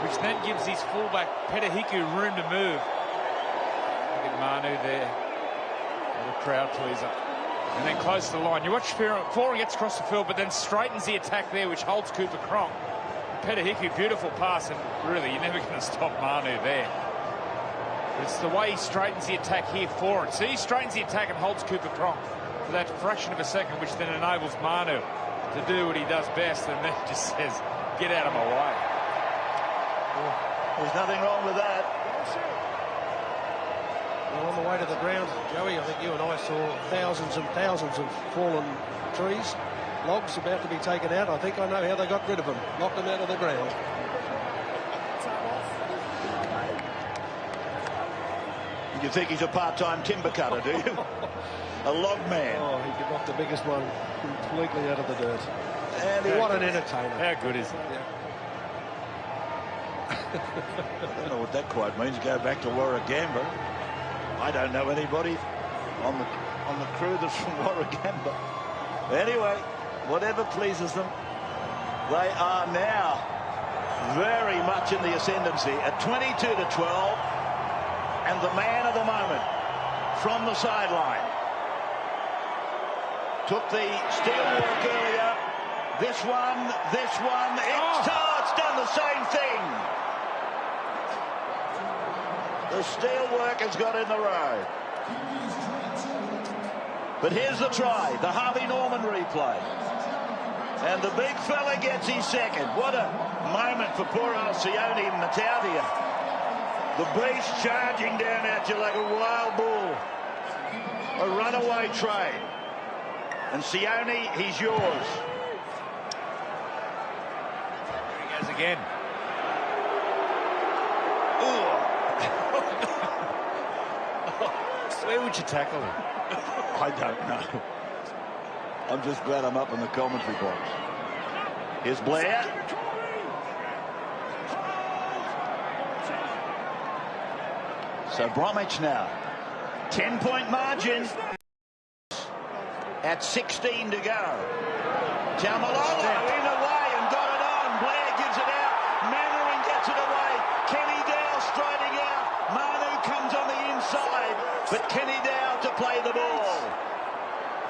which then gives his fullback Petahiku room to move. Look at Manu there, a crowd pleaser, and then close to the line. You watch Foran gets across the field, but then straightens the attack there, which holds Cooper Cronk. Petahiku, beautiful pass, and really you're never going to stop Manu there. It's the way he straightens the attack here, Foran. See, he straightens the attack and holds Cooper Cronk for that fraction of a second, which then enables Manu to do what he does best, and then just says, get out of my way. Well, there's nothing wrong with that. Well, on the way to the ground, Joey, I think you and I saw thousands and thousands of fallen trees, logs about to be taken out. I think I know how they got rid of them, knocked them out of the ground. You think he's a part-time timber cutter, do you? a log man. Oh, he could knock the biggest one completely out of the dirt. And what an entertainer. How good is he? I don't know what that quite means. Go back to Warragamba. I don't know anybody on the crew that's from Warragamba. Anyway, whatever pleases them. They are now very much in the ascendancy at 22-12, and the man of the moment from the sideline took the steel work earlier. This one, it's done the same thing. The steel work has got in the road. But here's the try, the Harvey Norman replay. And the big fella gets his second. What a moment for poor old Sione Matautia. The beast charging down at you like a wild bull. A runaway train. And Sione, he's yours. Here he goes again. Where would you tackle him? I don't know. I'm just glad I'm up in the commentary box. Here's Blair. So Bromwich now. 10-point margin at 16 to go. Taumalolo in away and got it on. Blair gives it out. Mannering gets it away. Kenny Dow striding out. Manu comes on the inside, but Kenny Dow to play the ball.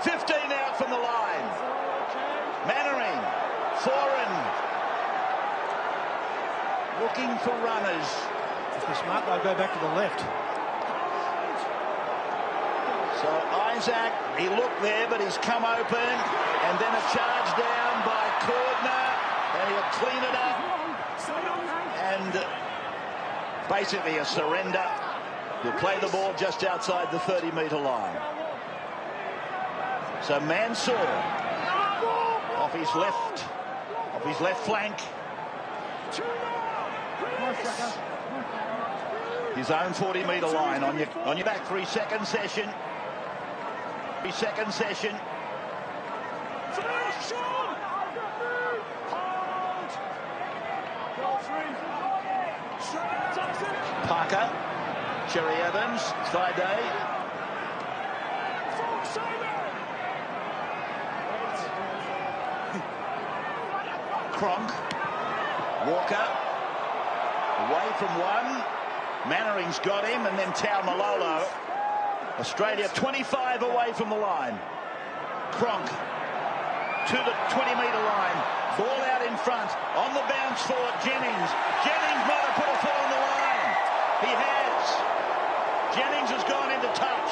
15 out from the line. Mannering, Foran, looking for runners. If they're smart, they'll go back to the left. So Isaac, he looked there, but he's come open, and then a charge down by Cordner, and he'll clean it up, and basically a surrender. He'll play the ball just outside the 30-metre line. So Mansour off his left flank. His own 40-metre line on your back 3-second session. 3-second session. Parker, Cherry Evans, Thaiday. Cronk, Walker, away from one. Mannering's got him, and then Taumalolo. Australia 25 away from the line. Cronk to the 20-metre line. Ball out in front. On the bounce for Jennings. Jennings might have put a foot on the line. He has. Jennings has gone into touch.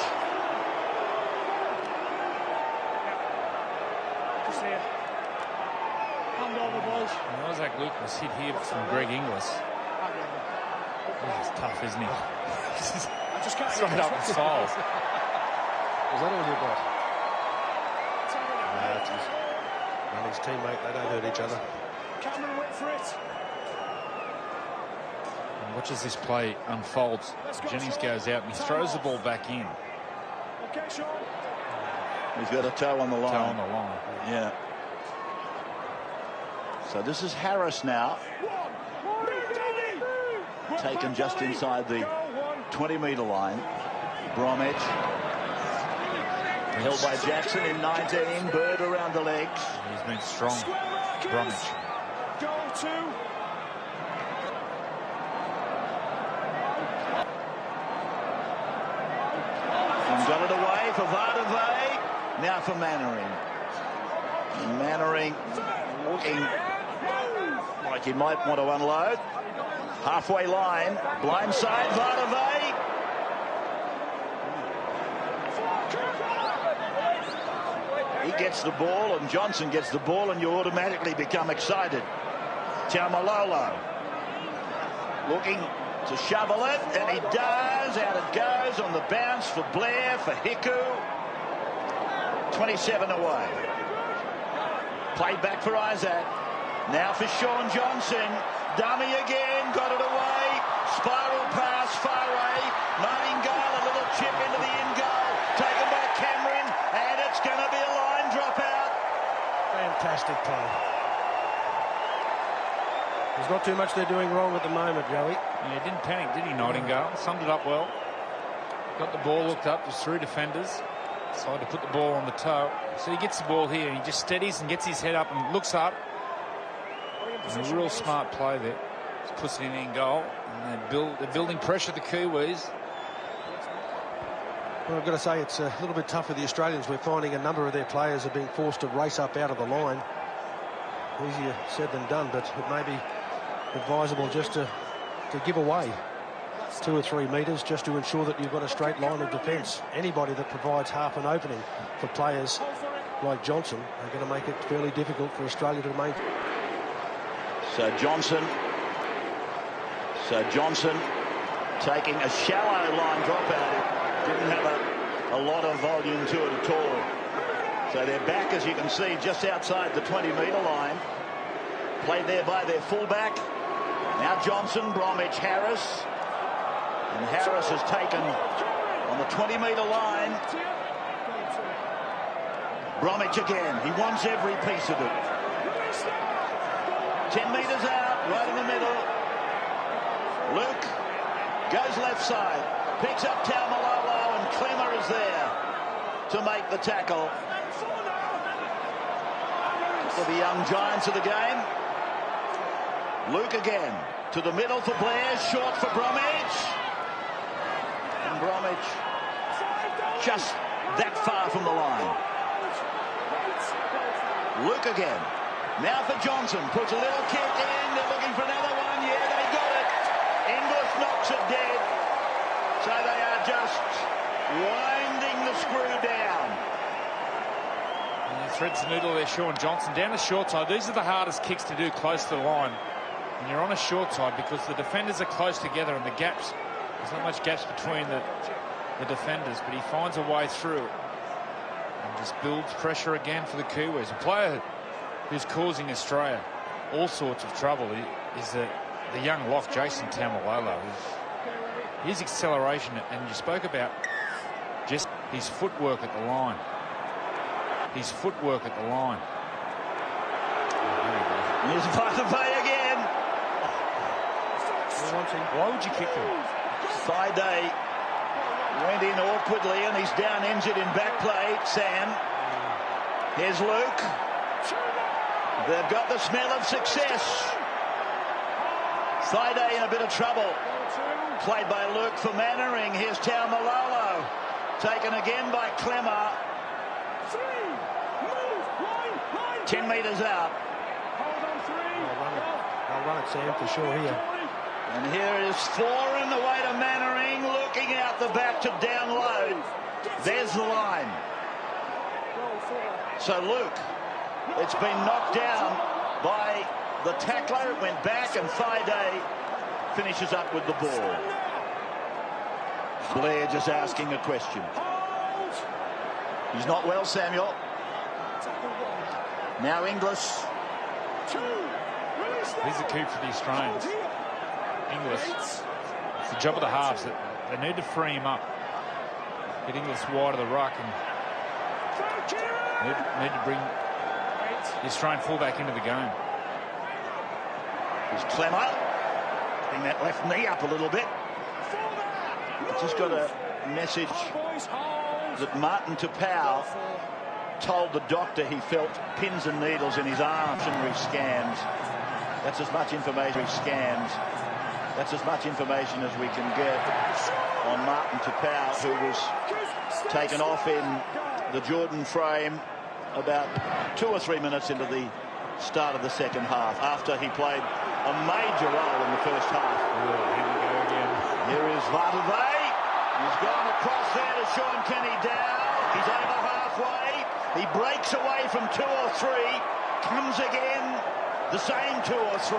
Isaac Lucas hit here from Greg Inglis. He's tough, isn't he? Straight up and styles. Was that all you got? Nah, and his teammate, they don't hurt each other. Cameron went for it. And watch as this play unfolds. Jennings goes out and he throws the ball back in. Okay, Sean. He's got a toe on the line. Toe on the line. Yeah. So this is Harris now. Taken just inside the 20-metre line. Bromwich. Held by Jackson in 19. Bird around the legs. He's been strong. Bromwich. Goal 2. And got it away for Vardavay. Now for Mannering. Mannering looking like he might want to unload. Halfway line, blindside, Vardavay. He gets the ball and Johnson gets the ball and you automatically become excited. Taumalolo looking to shovel it, and he does. Out it goes on the bounce for Blair, for Hiku. 27 away. Played back for Isaac. Now for Sean Johnson. Dummy again, got it away. Spiral pass, far away. Martingale, a little chip into the in goal. Taken by Cameron. Fantastic play. There's not too much they're doing wrong at the moment, Joey. Yeah, he didn't panic, did he, Nightingale? Summed it up well. Got the ball looked up, just through defenders. Decided to put the ball on the toe. So he gets the ball here, and he just steadies and gets his head up and looks up. And a real smart play there. Just puts it in goal. And they're building pressure, the Kiwis. Well, I've got to say, it's a little bit tough for the Australians. We're finding a number of their players are being forced to race up out of the line. Easier said than done, but it may be advisable just to give away 2 or 3 metres just to ensure that you've got a straight line of defence. Anybody that provides half an opening for players like Johnson are going to make it fairly difficult for Australia to remain. So Johnson taking a shallow line drop out. It didn't have a lot of volume to it at all. So they're back, as you can see, just outside the 20-metre line. Played there by their fullback. Now Johnson, Bromwich, Harris. And Harris has taken on the 20-metre line. Bromwich again. He wants every piece of it. 10 metres out, right in the middle. Luke goes left side. Picks up Taumalolo, and Clemmer is there to make the tackle. For the young giants of the game. Luke again to the middle for Blair, short for Bromwich. And Bromwich just that far from the line. Luke again. Now for Johnson. Puts a little kick in. They're looking for another one. Yeah, they got it. Inglis knocks it dead. So they are just winding the screw down. And he threads the needle there, Sean Johnson. Down the short side. These are the hardest kicks to do close to the line. And you're on a short side because the defenders are close together and the gaps, there's not much gaps between the defenders, but he finds a way through and just builds pressure again for the Kiwis. A player who's causing Australia all sorts of trouble is the young lock, Jason Taumalolo. His acceleration, and you spoke about just his footwork at the line. His footwork at the line. Here's Vatuvei again. Why would you kick him? Friday went in awkwardly, and he's down injured in back play. Sam. Here's Luke. They've got the smell of success. Friday in a bit of trouble. Played by Luke for Mannering. Here's Taumalolo. Taken again by Clemmer. 10 metres out. I'll run it, Sam, for sure here. And here is Foran away to Mannering, looking out the back to download. There's the line. So Luke, it's been knocked down by the tackler. It went back, and Friday finishes up with the ball. Blair just asking a question. He's not well, Samuel. Now Inglis. Here's the key for the Australians. Inglis. It's the job of the halves. They need to free him up. Get Inglis wide of the ruck and need to bring the Australian fullback into the game. Here's Clemmer. Bring that left knee up a little bit. I've just got a message that Martin Tapau told the doctor he felt pins and needles in his arm. Scans. That's as much information That's as much information as we can get on Martin Tapau, who was taken off in the Jordan frame about 2 or 3 minutes into the start of the second half, after he played a major role in the first half. Here we go again. Here is Vatuvei. He's gone across there to Sean Kenny-Dow. He's over halfway. He breaks away from 2 or 3. Comes again. The same 2 or 3.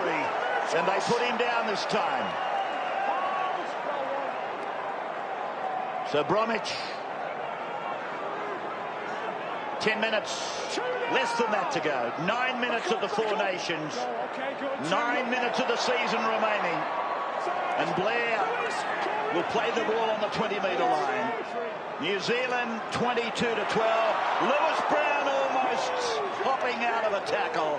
And they put him down this time. So Bromwich. 10 minutes. Less than that to go. 9 minutes of the Four Nations. 9 minutes of the season remaining. And Blair will play the ball on the 20-metre line. New Zealand 22-12. Lewis Brown almost posts, hopping out of a tackle.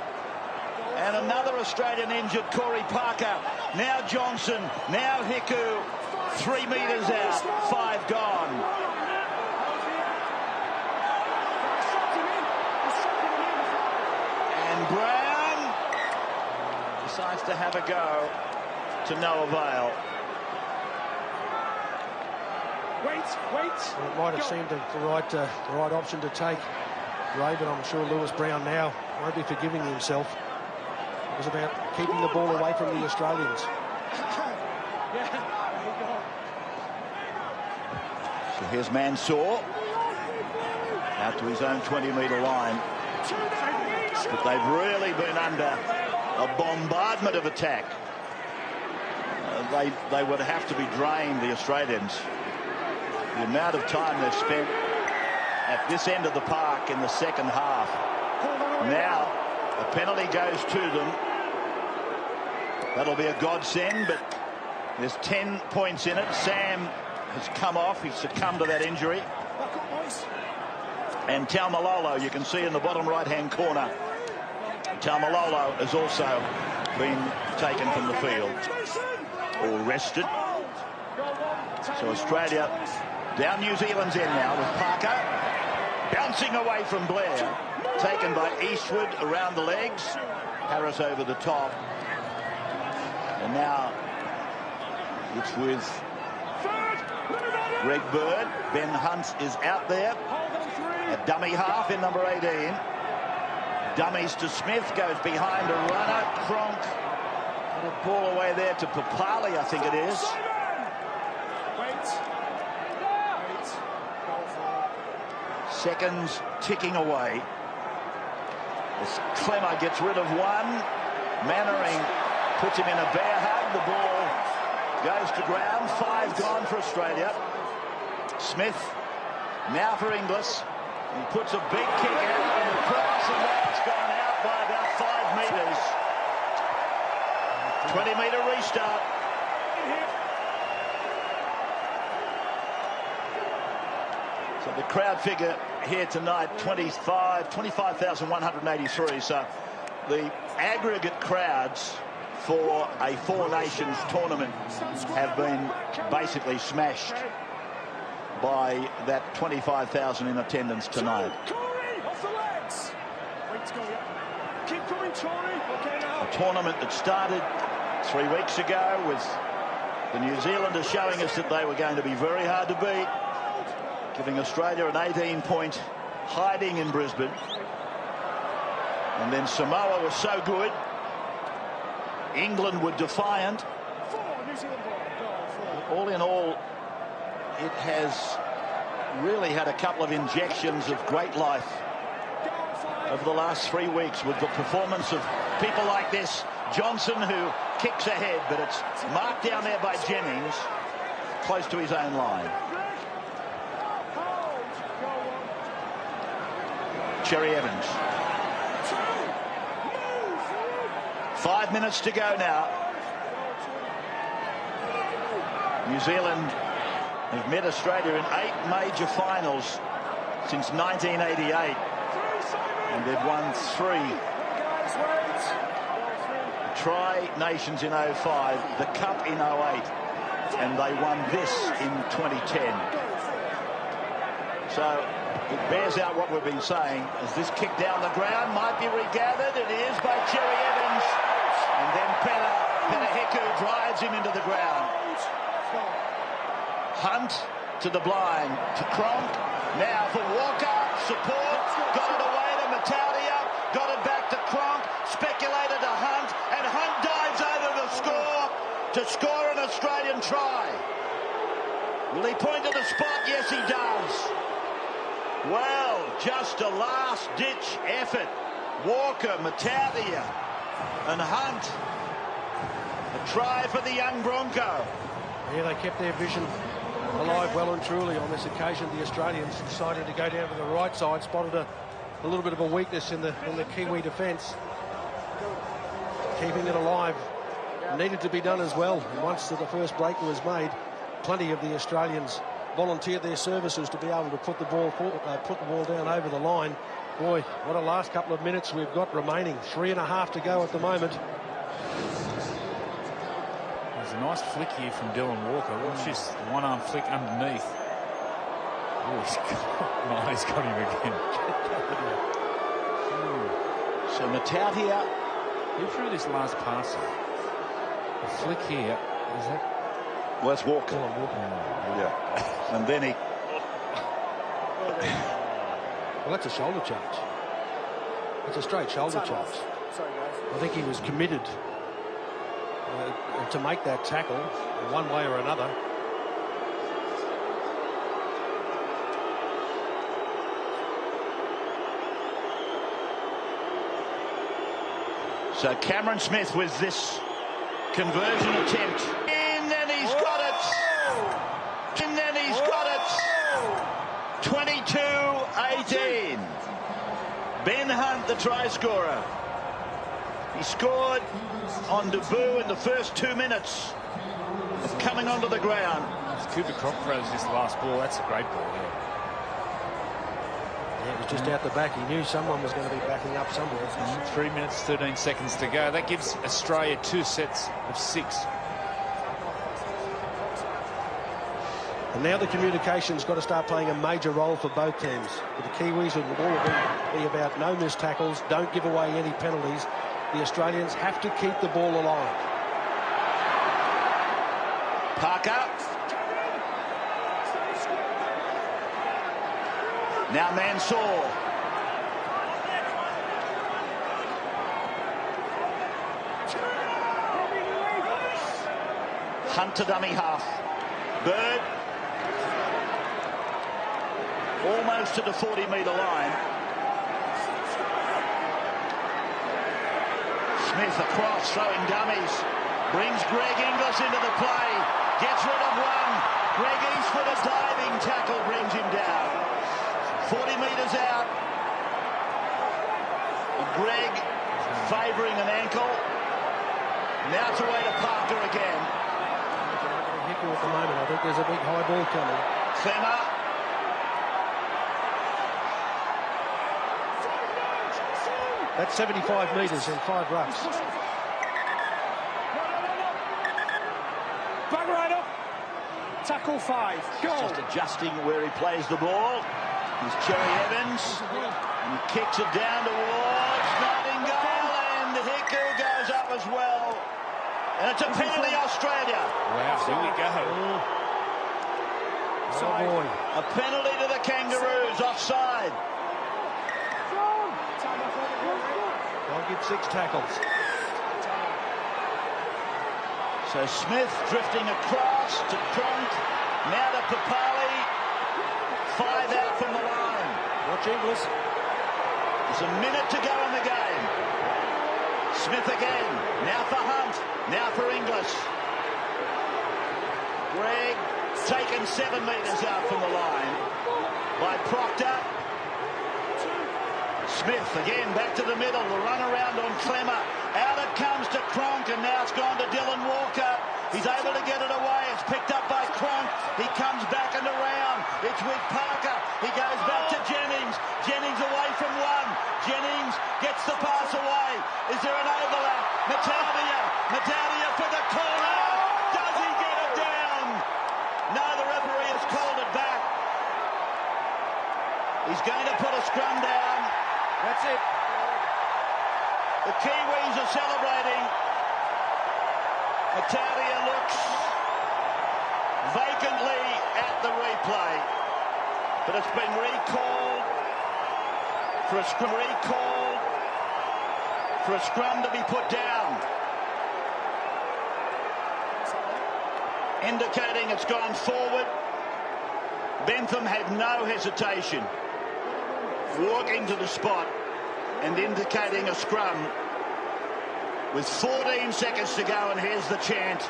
And another Australian injured, Corey Parker. Now Johnson, now Hiku. 3 metres out, 5 gone. And Brown decides to have a go, to no avail. Wait. Well, it might have seemed the right option to take, Ray, but I'm sure Lewis Brown now won't be forgiving himself. It was about keeping the ball away from the Australians. So here's Mansour out to his own 20-metre line. But they've really been under a bombardment of attack. They would have to be drained, the Australians. The amount of time they've spent at this end of the park in the second half. Now a penalty goes to them. That'll be a godsend, but there's 10 points in it. Sam has come off. He's succumbed to that injury. And Taumalolo, you can see in the bottom right-hand corner, Taumalolo has also been taken from the field or rested. So Australia down New Zealand's end now with Parker bouncing away from Blair, taken by Eastwood around the legs, Harris over the top, and now it's with Greg Bird. Ben Hunt is out there, a dummy half in number 18. Dummies to Smith, goes behind a runner. Cronk, little ball away there to Papali, I think it is. Seconds ticking away. As Clemmer gets rid of one. Mannering puts him in a bear hug. The ball goes to ground. 5 gone for Australia. Smith now for Inglis. He puts a big kick out in the cross, and that's gone out by about 5 metres. 20-metre restart. So the crowd figure here tonight, 25,183. So the aggregate crowds for a Four Nations tournament have been basically smashed by that 25,000 in attendance tonight. A tournament that started 3 weeks ago with the New Zealanders showing us that they were going to be very hard to beat, giving Australia an 18-point hiding in Brisbane. And then Samoa was so good. England were defiant. All in all, it has really had a couple of injections of great life over the last 3 weeks with the performance of people like this. Johnson, who kicks ahead, but it's marked down there by Jennings, close to his own line. Cherry Evans. 5 minutes to go now. New Zealand have met Australia in 8 major finals since 1988, and they've won 3. The Tri-Nations in 05, the Cup in 08, and they won this in 2010. So it bears out what we've been saying, as this kick down the ground might be regathered. It is by Cherry Evans, and then Peta-Hiku drives him into the ground. Hunt to the blind, to Cronk, now for Walker, support, got it away to Matalia, got it back to Cronk, speculated to Hunt, and Hunt dives over the score to score an Australian try. Will he point to the spot? Yes, he does. Well, just a last-ditch effort. Walker, Matalia, and Hunt. A try for the young Bronco. Yeah, they kept their vision alive well and truly on this occasion. The Australians decided to go down to the right side, spotted a little bit of a weakness in the Kiwi defence. Keeping it alive needed to be done as well. And once the first break was made, plenty of the Australians volunteered their services to be able to put the ball down over the line. Boy, what a last couple of minutes we've got remaining. 3.5 to go at the moment. There's a nice flick here from Dylan Walker. Watch this one-arm flick underneath. Oh, he's got him again. So Matautia. Who threw this last pass? A flick here. Is that? Well, that's Walker. Dylan Walker. Yeah. And then he... Well, that's a shoulder charge. It's a straight shoulder charge. Sorry, guys. I think he was committed to make that tackle one way or another. So Cameron Smith with this conversion attempt. And then he's got it. And then he's got it. 22-18. Ben Hunt, the try scorer. He scored on debut in the first 2 minutes of coming onto the ground. It's Cooper Cronk throws this last ball. That's a great ball, yeah. Yeah, it was just out the back. He knew someone was going to be backing up somewhere. 3 minutes, 13 seconds to go. That gives Australia 2 sets of 6. And now the communication's got to start playing a major role for both teams. For the Kiwis, it will all be about no missed tackles, don't give away any penalties. The Australians have to keep the ball alive. Parker. Now Mansour. Hunt to dummy half. Bird. Almost to the 40-metre line. Smith across, throwing dummies. Brings Greg Inglis into the play. Gets rid of one. Greg Eastwood, a diving tackle, brings him down. 40 metres out. Greg favouring an ankle. Now it's away to Parker again. Hickle at the moment. I think there's a big high ball coming. Clemmer. That's 75 metres in 5 rucks. Back right up. Tackle 5. Go. Just adjusting where he plays the ball. Here's Cherry Evans. And he kicks it down towards Nightingale. And the Hickle goes up as well. And it's a penalty, Australia. Wow, here we go. Oh boy. A penalty to the Kangaroos, offside. I'll give 6 tackles. So Smith drifting across to Cronk. Now to Papali. 5 out from the line. Watch Inglis. There's a minute to go in the game. Smith again. Now for Hunt. Now for Inglis. Greg taken 7 metres out from the line by Proctor. Smith again back to the middle. The run around on Clemmer. Out it comes to Cronk, and now it's gone to Dylan Walker. He's able to get it away. It's picked up by Cronk. He comes back and around. It's with Parker. He goes back to Jennings. Jennings away from one. Jennings gets the pass away. Is there an overlap? Matautia for the corner. Does he get it down? No, the referee has called it back. He's going to put a scrum down. That's it. The Kiwis are celebrating. Matautia looks vacantly at the replay, but it's been recalled for a scrum to be put down, indicating it's gone forward. Bentham had no hesitation, walking to the spot and indicating a scrum with 14 seconds to go, and here's the chant.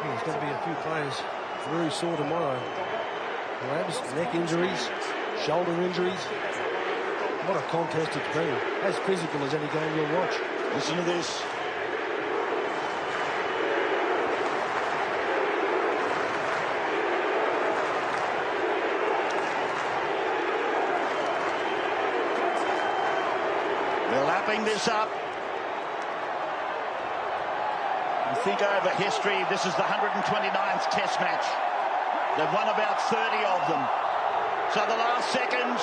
There's going to be a few players very sore tomorrow. Labs, neck injuries, shoulder injuries. What a contest it's been. As physical as any game you'll watch. Listen to this. We're lapping this up. I think over history, this is the 129th Test match. They've won about 30 of them. So the last seconds,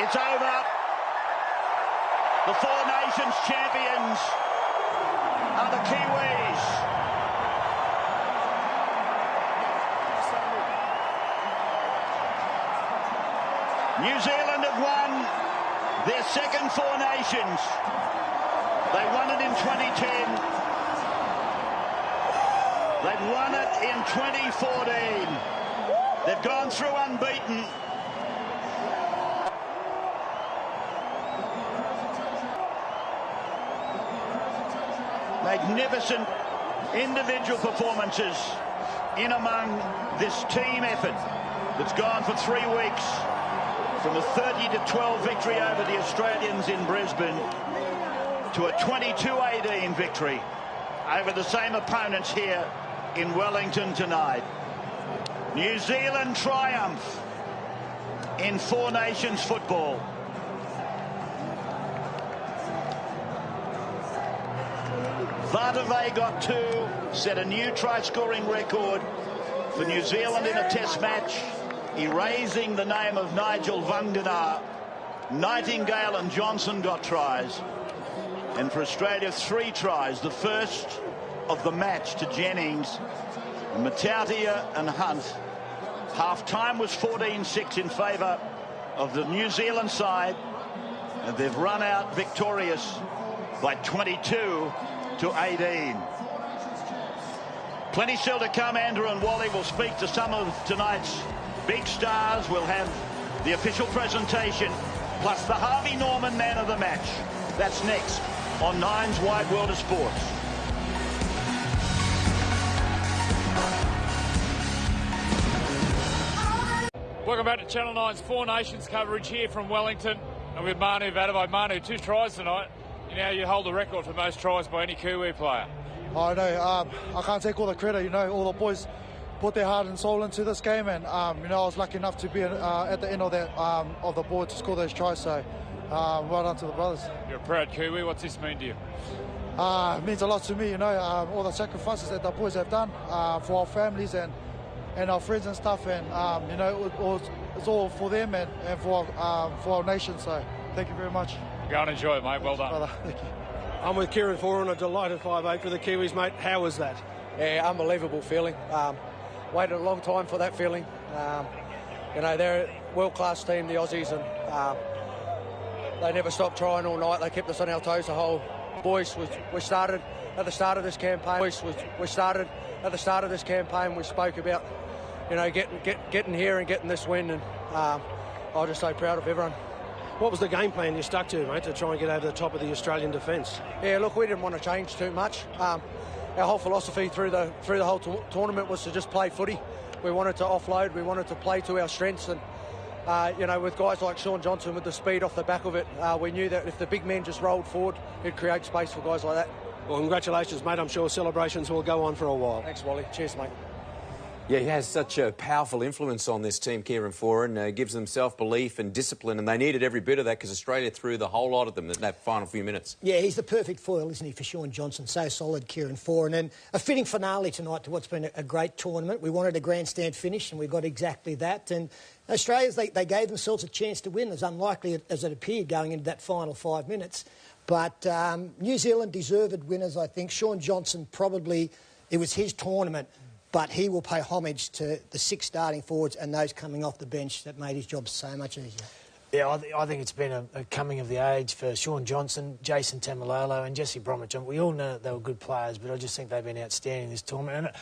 it's over. The Four Nations champions are the Kiwis. New Zealand have won their second Four Nations. They won it in 2010. They've won it in 2014. They've gone through unbeaten. Magnificent individual performances in among this team effort that's gone for 3 weeks. From a 30-12 victory over the Australians in Brisbane to a 22-18 victory over the same opponents here in Wellington tonight. New Zealand triumph in Four Nations football. Vatuvei got 2, set a new try-scoring record for New Zealand in a Test match, erasing the name of Nigel Vagana. Nightingale and Johnson got tries. And for Australia, 3 tries, the first of the match to Jennings, Matautia and Hunt. Half-time was 14-6 in favour of the New Zealand side, and they've run out victorious by 22-18. Plenty still to come. Andrew and Wally will speak to some of tonight's big stars. We'll have the official presentation, plus the Harvey Norman man of the match. That's next on Nine's Wide World of Sports. Welcome back to Channel 9's Four Nations coverage here from Wellington, and with Manu Vatuvei. Manu, 2 tries tonight. You hold the record for most tries by any Kiwi player. I know. I can't take all the credit. All the boys put their heart and soul into this game, and I was lucky enough to be at the end of that of the board to score those tries. So, well done to the brothers. You're a proud Kiwi. What's this mean to you? It means a lot to me. All the sacrifices that the boys have done for our families and our friends and stuff, and it's all for them and for our nation. So, thank you very much. Go and enjoy it, mate. Well done. Brother, thank you. I'm with Kieran Foran, a delighted 5'8" for the Kiwis, mate. How was that? Yeah, unbelievable feeling. Waited a long time for that feeling. They're a world-class team, the Aussies, and they never stopped trying all night. They kept us on our toes the whole. Boys, we started at the start of this campaign. We spoke about, getting here and getting this win, and I'm just so proud of everyone. What was the game plan you stuck to, mate, to try and get over the top of the Australian defence? Yeah, look, we didn't want to change too much. Our whole philosophy through the whole tournament was to just play footy. We wanted to offload. We wanted to play to our strengths, and with guys like Shaun Johnson with the speed off the back of it, we knew that if the big men just rolled forward, it'd create space for guys like that. Well, congratulations, mate. I'm sure celebrations will go on for a while. Thanks, Wally. Cheers, mate. Yeah, he has such a powerful influence on this team, Kieran Foran. Gives them self-belief and discipline, and they needed every bit of that because Australia threw the whole lot of them in that final few minutes. Yeah, he's the perfect foil, isn't he, for Shaun Johnson. So solid, Kieran Foran. And a fitting finale tonight to what's been a great tournament. We wanted a grandstand finish, and we got exactly that. And Australians, they gave themselves a chance to win, as unlikely as it appeared going into that final 5 minutes. But New Zealand deserved winners, I think. Shaun Johnson probably, it was his tournament, but he will pay homage to the 6 starting forwards and those coming off the bench that made his job so much easier. Yeah, I think it's been a coming of the age for Shaun Johnson, Jason Taumalolo and Jesse Bromwich. We all know that they were good players, but I just think they've been outstanding this tournament. And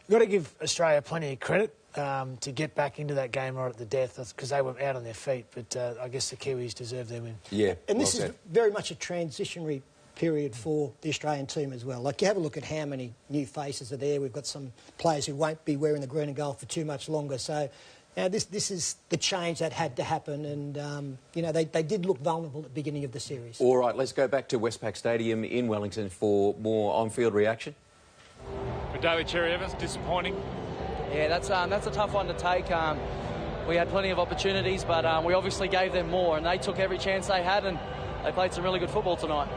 you've got to give Australia plenty of credit to get back into that game right at the death, because they were out on their feet. But I guess the Kiwis deserve their win. Yeah, and this is very much a transitionary period for the Australian team as well. Like, you have a look at how many new faces are there. We've got some players who won't be wearing the green and gold for too much longer. So this is the change that had to happen, and they did look vulnerable at the beginning of the series. All right, let's go back to Westpac Stadium in Wellington for more on-field reaction. For Daly Cherry Evans, disappointing. Yeah, that's a tough one to take. we had plenty of opportunities, but we obviously gave them more, and they took every chance they had, and they played some really good football tonight.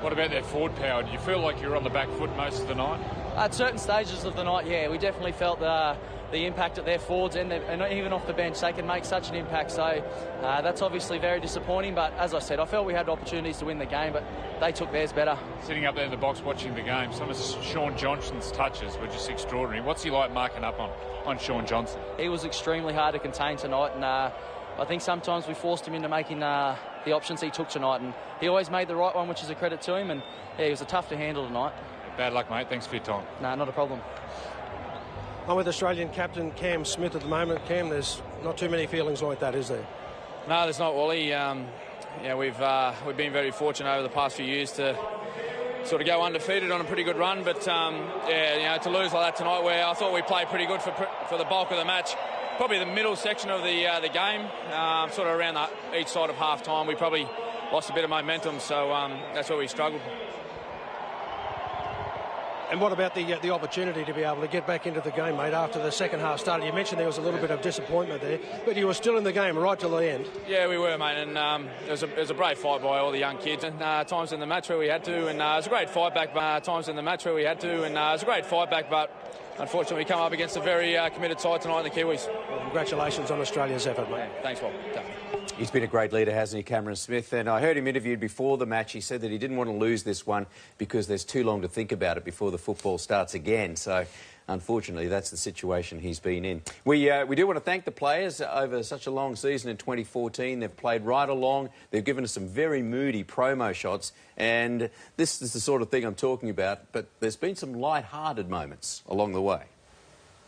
What about their forward power? Do you feel like you were on the back foot most of the night? At certain stages of the night, yeah, we definitely felt the impact at their forwards and even off the bench. They can make such an impact, so that's obviously very disappointing. But as I said, I felt we had opportunities to win the game, but they took theirs better. Sitting up there in the box watching the game, some of Sean Johnson's touches were just extraordinary. What's he like marking up on Sean Johnson? He was extremely hard to contain tonight, and I think sometimes we forced him into making the options he took tonight, and he always made the right one, which is a credit to him, and yeah, he was tough to handle tonight. Bad luck, mate. Thanks for your time. No, not a problem. I'm with Australian captain Cam Smith at the moment. Cam, there's not too many feelings like that, is there? No, there's not, Wally. We've been very fortunate over the past few years to sort of go undefeated on a pretty good run, but to lose like that tonight, where I thought we played pretty good for the bulk of the match. Probably the middle section of the game, sort of around each side of half time, we probably lost a bit of momentum, so that's where we struggled. And what about the opportunity to be able to get back into the game, mate, after the second half started? You mentioned there was a little bit of disappointment there, but you were still in the game right till the end. Yeah, we were, mate, and it was a brave fight by all the young kids. And times in the match where we had to, and it was a great fight back. Times in the match where we had to, and it was a great fight back. But unfortunately, we come up against a very committed side tonight in the Kiwis. Well, congratulations on Australia's effort, mate. Yeah, thanks, Bob. He's been a great leader, hasn't he, Cameron Smith? And I heard him interviewed before the match. He said that he didn't want to lose this one because there's too long to think about it before the football starts again. So, unfortunately, that's the situation he's been in. We do want to thank the players over such a long season in 2014. They've played right along. They've given us some very moody promo shots. And this is the sort of thing I'm talking about. But there's been some light-hearted moments along the way.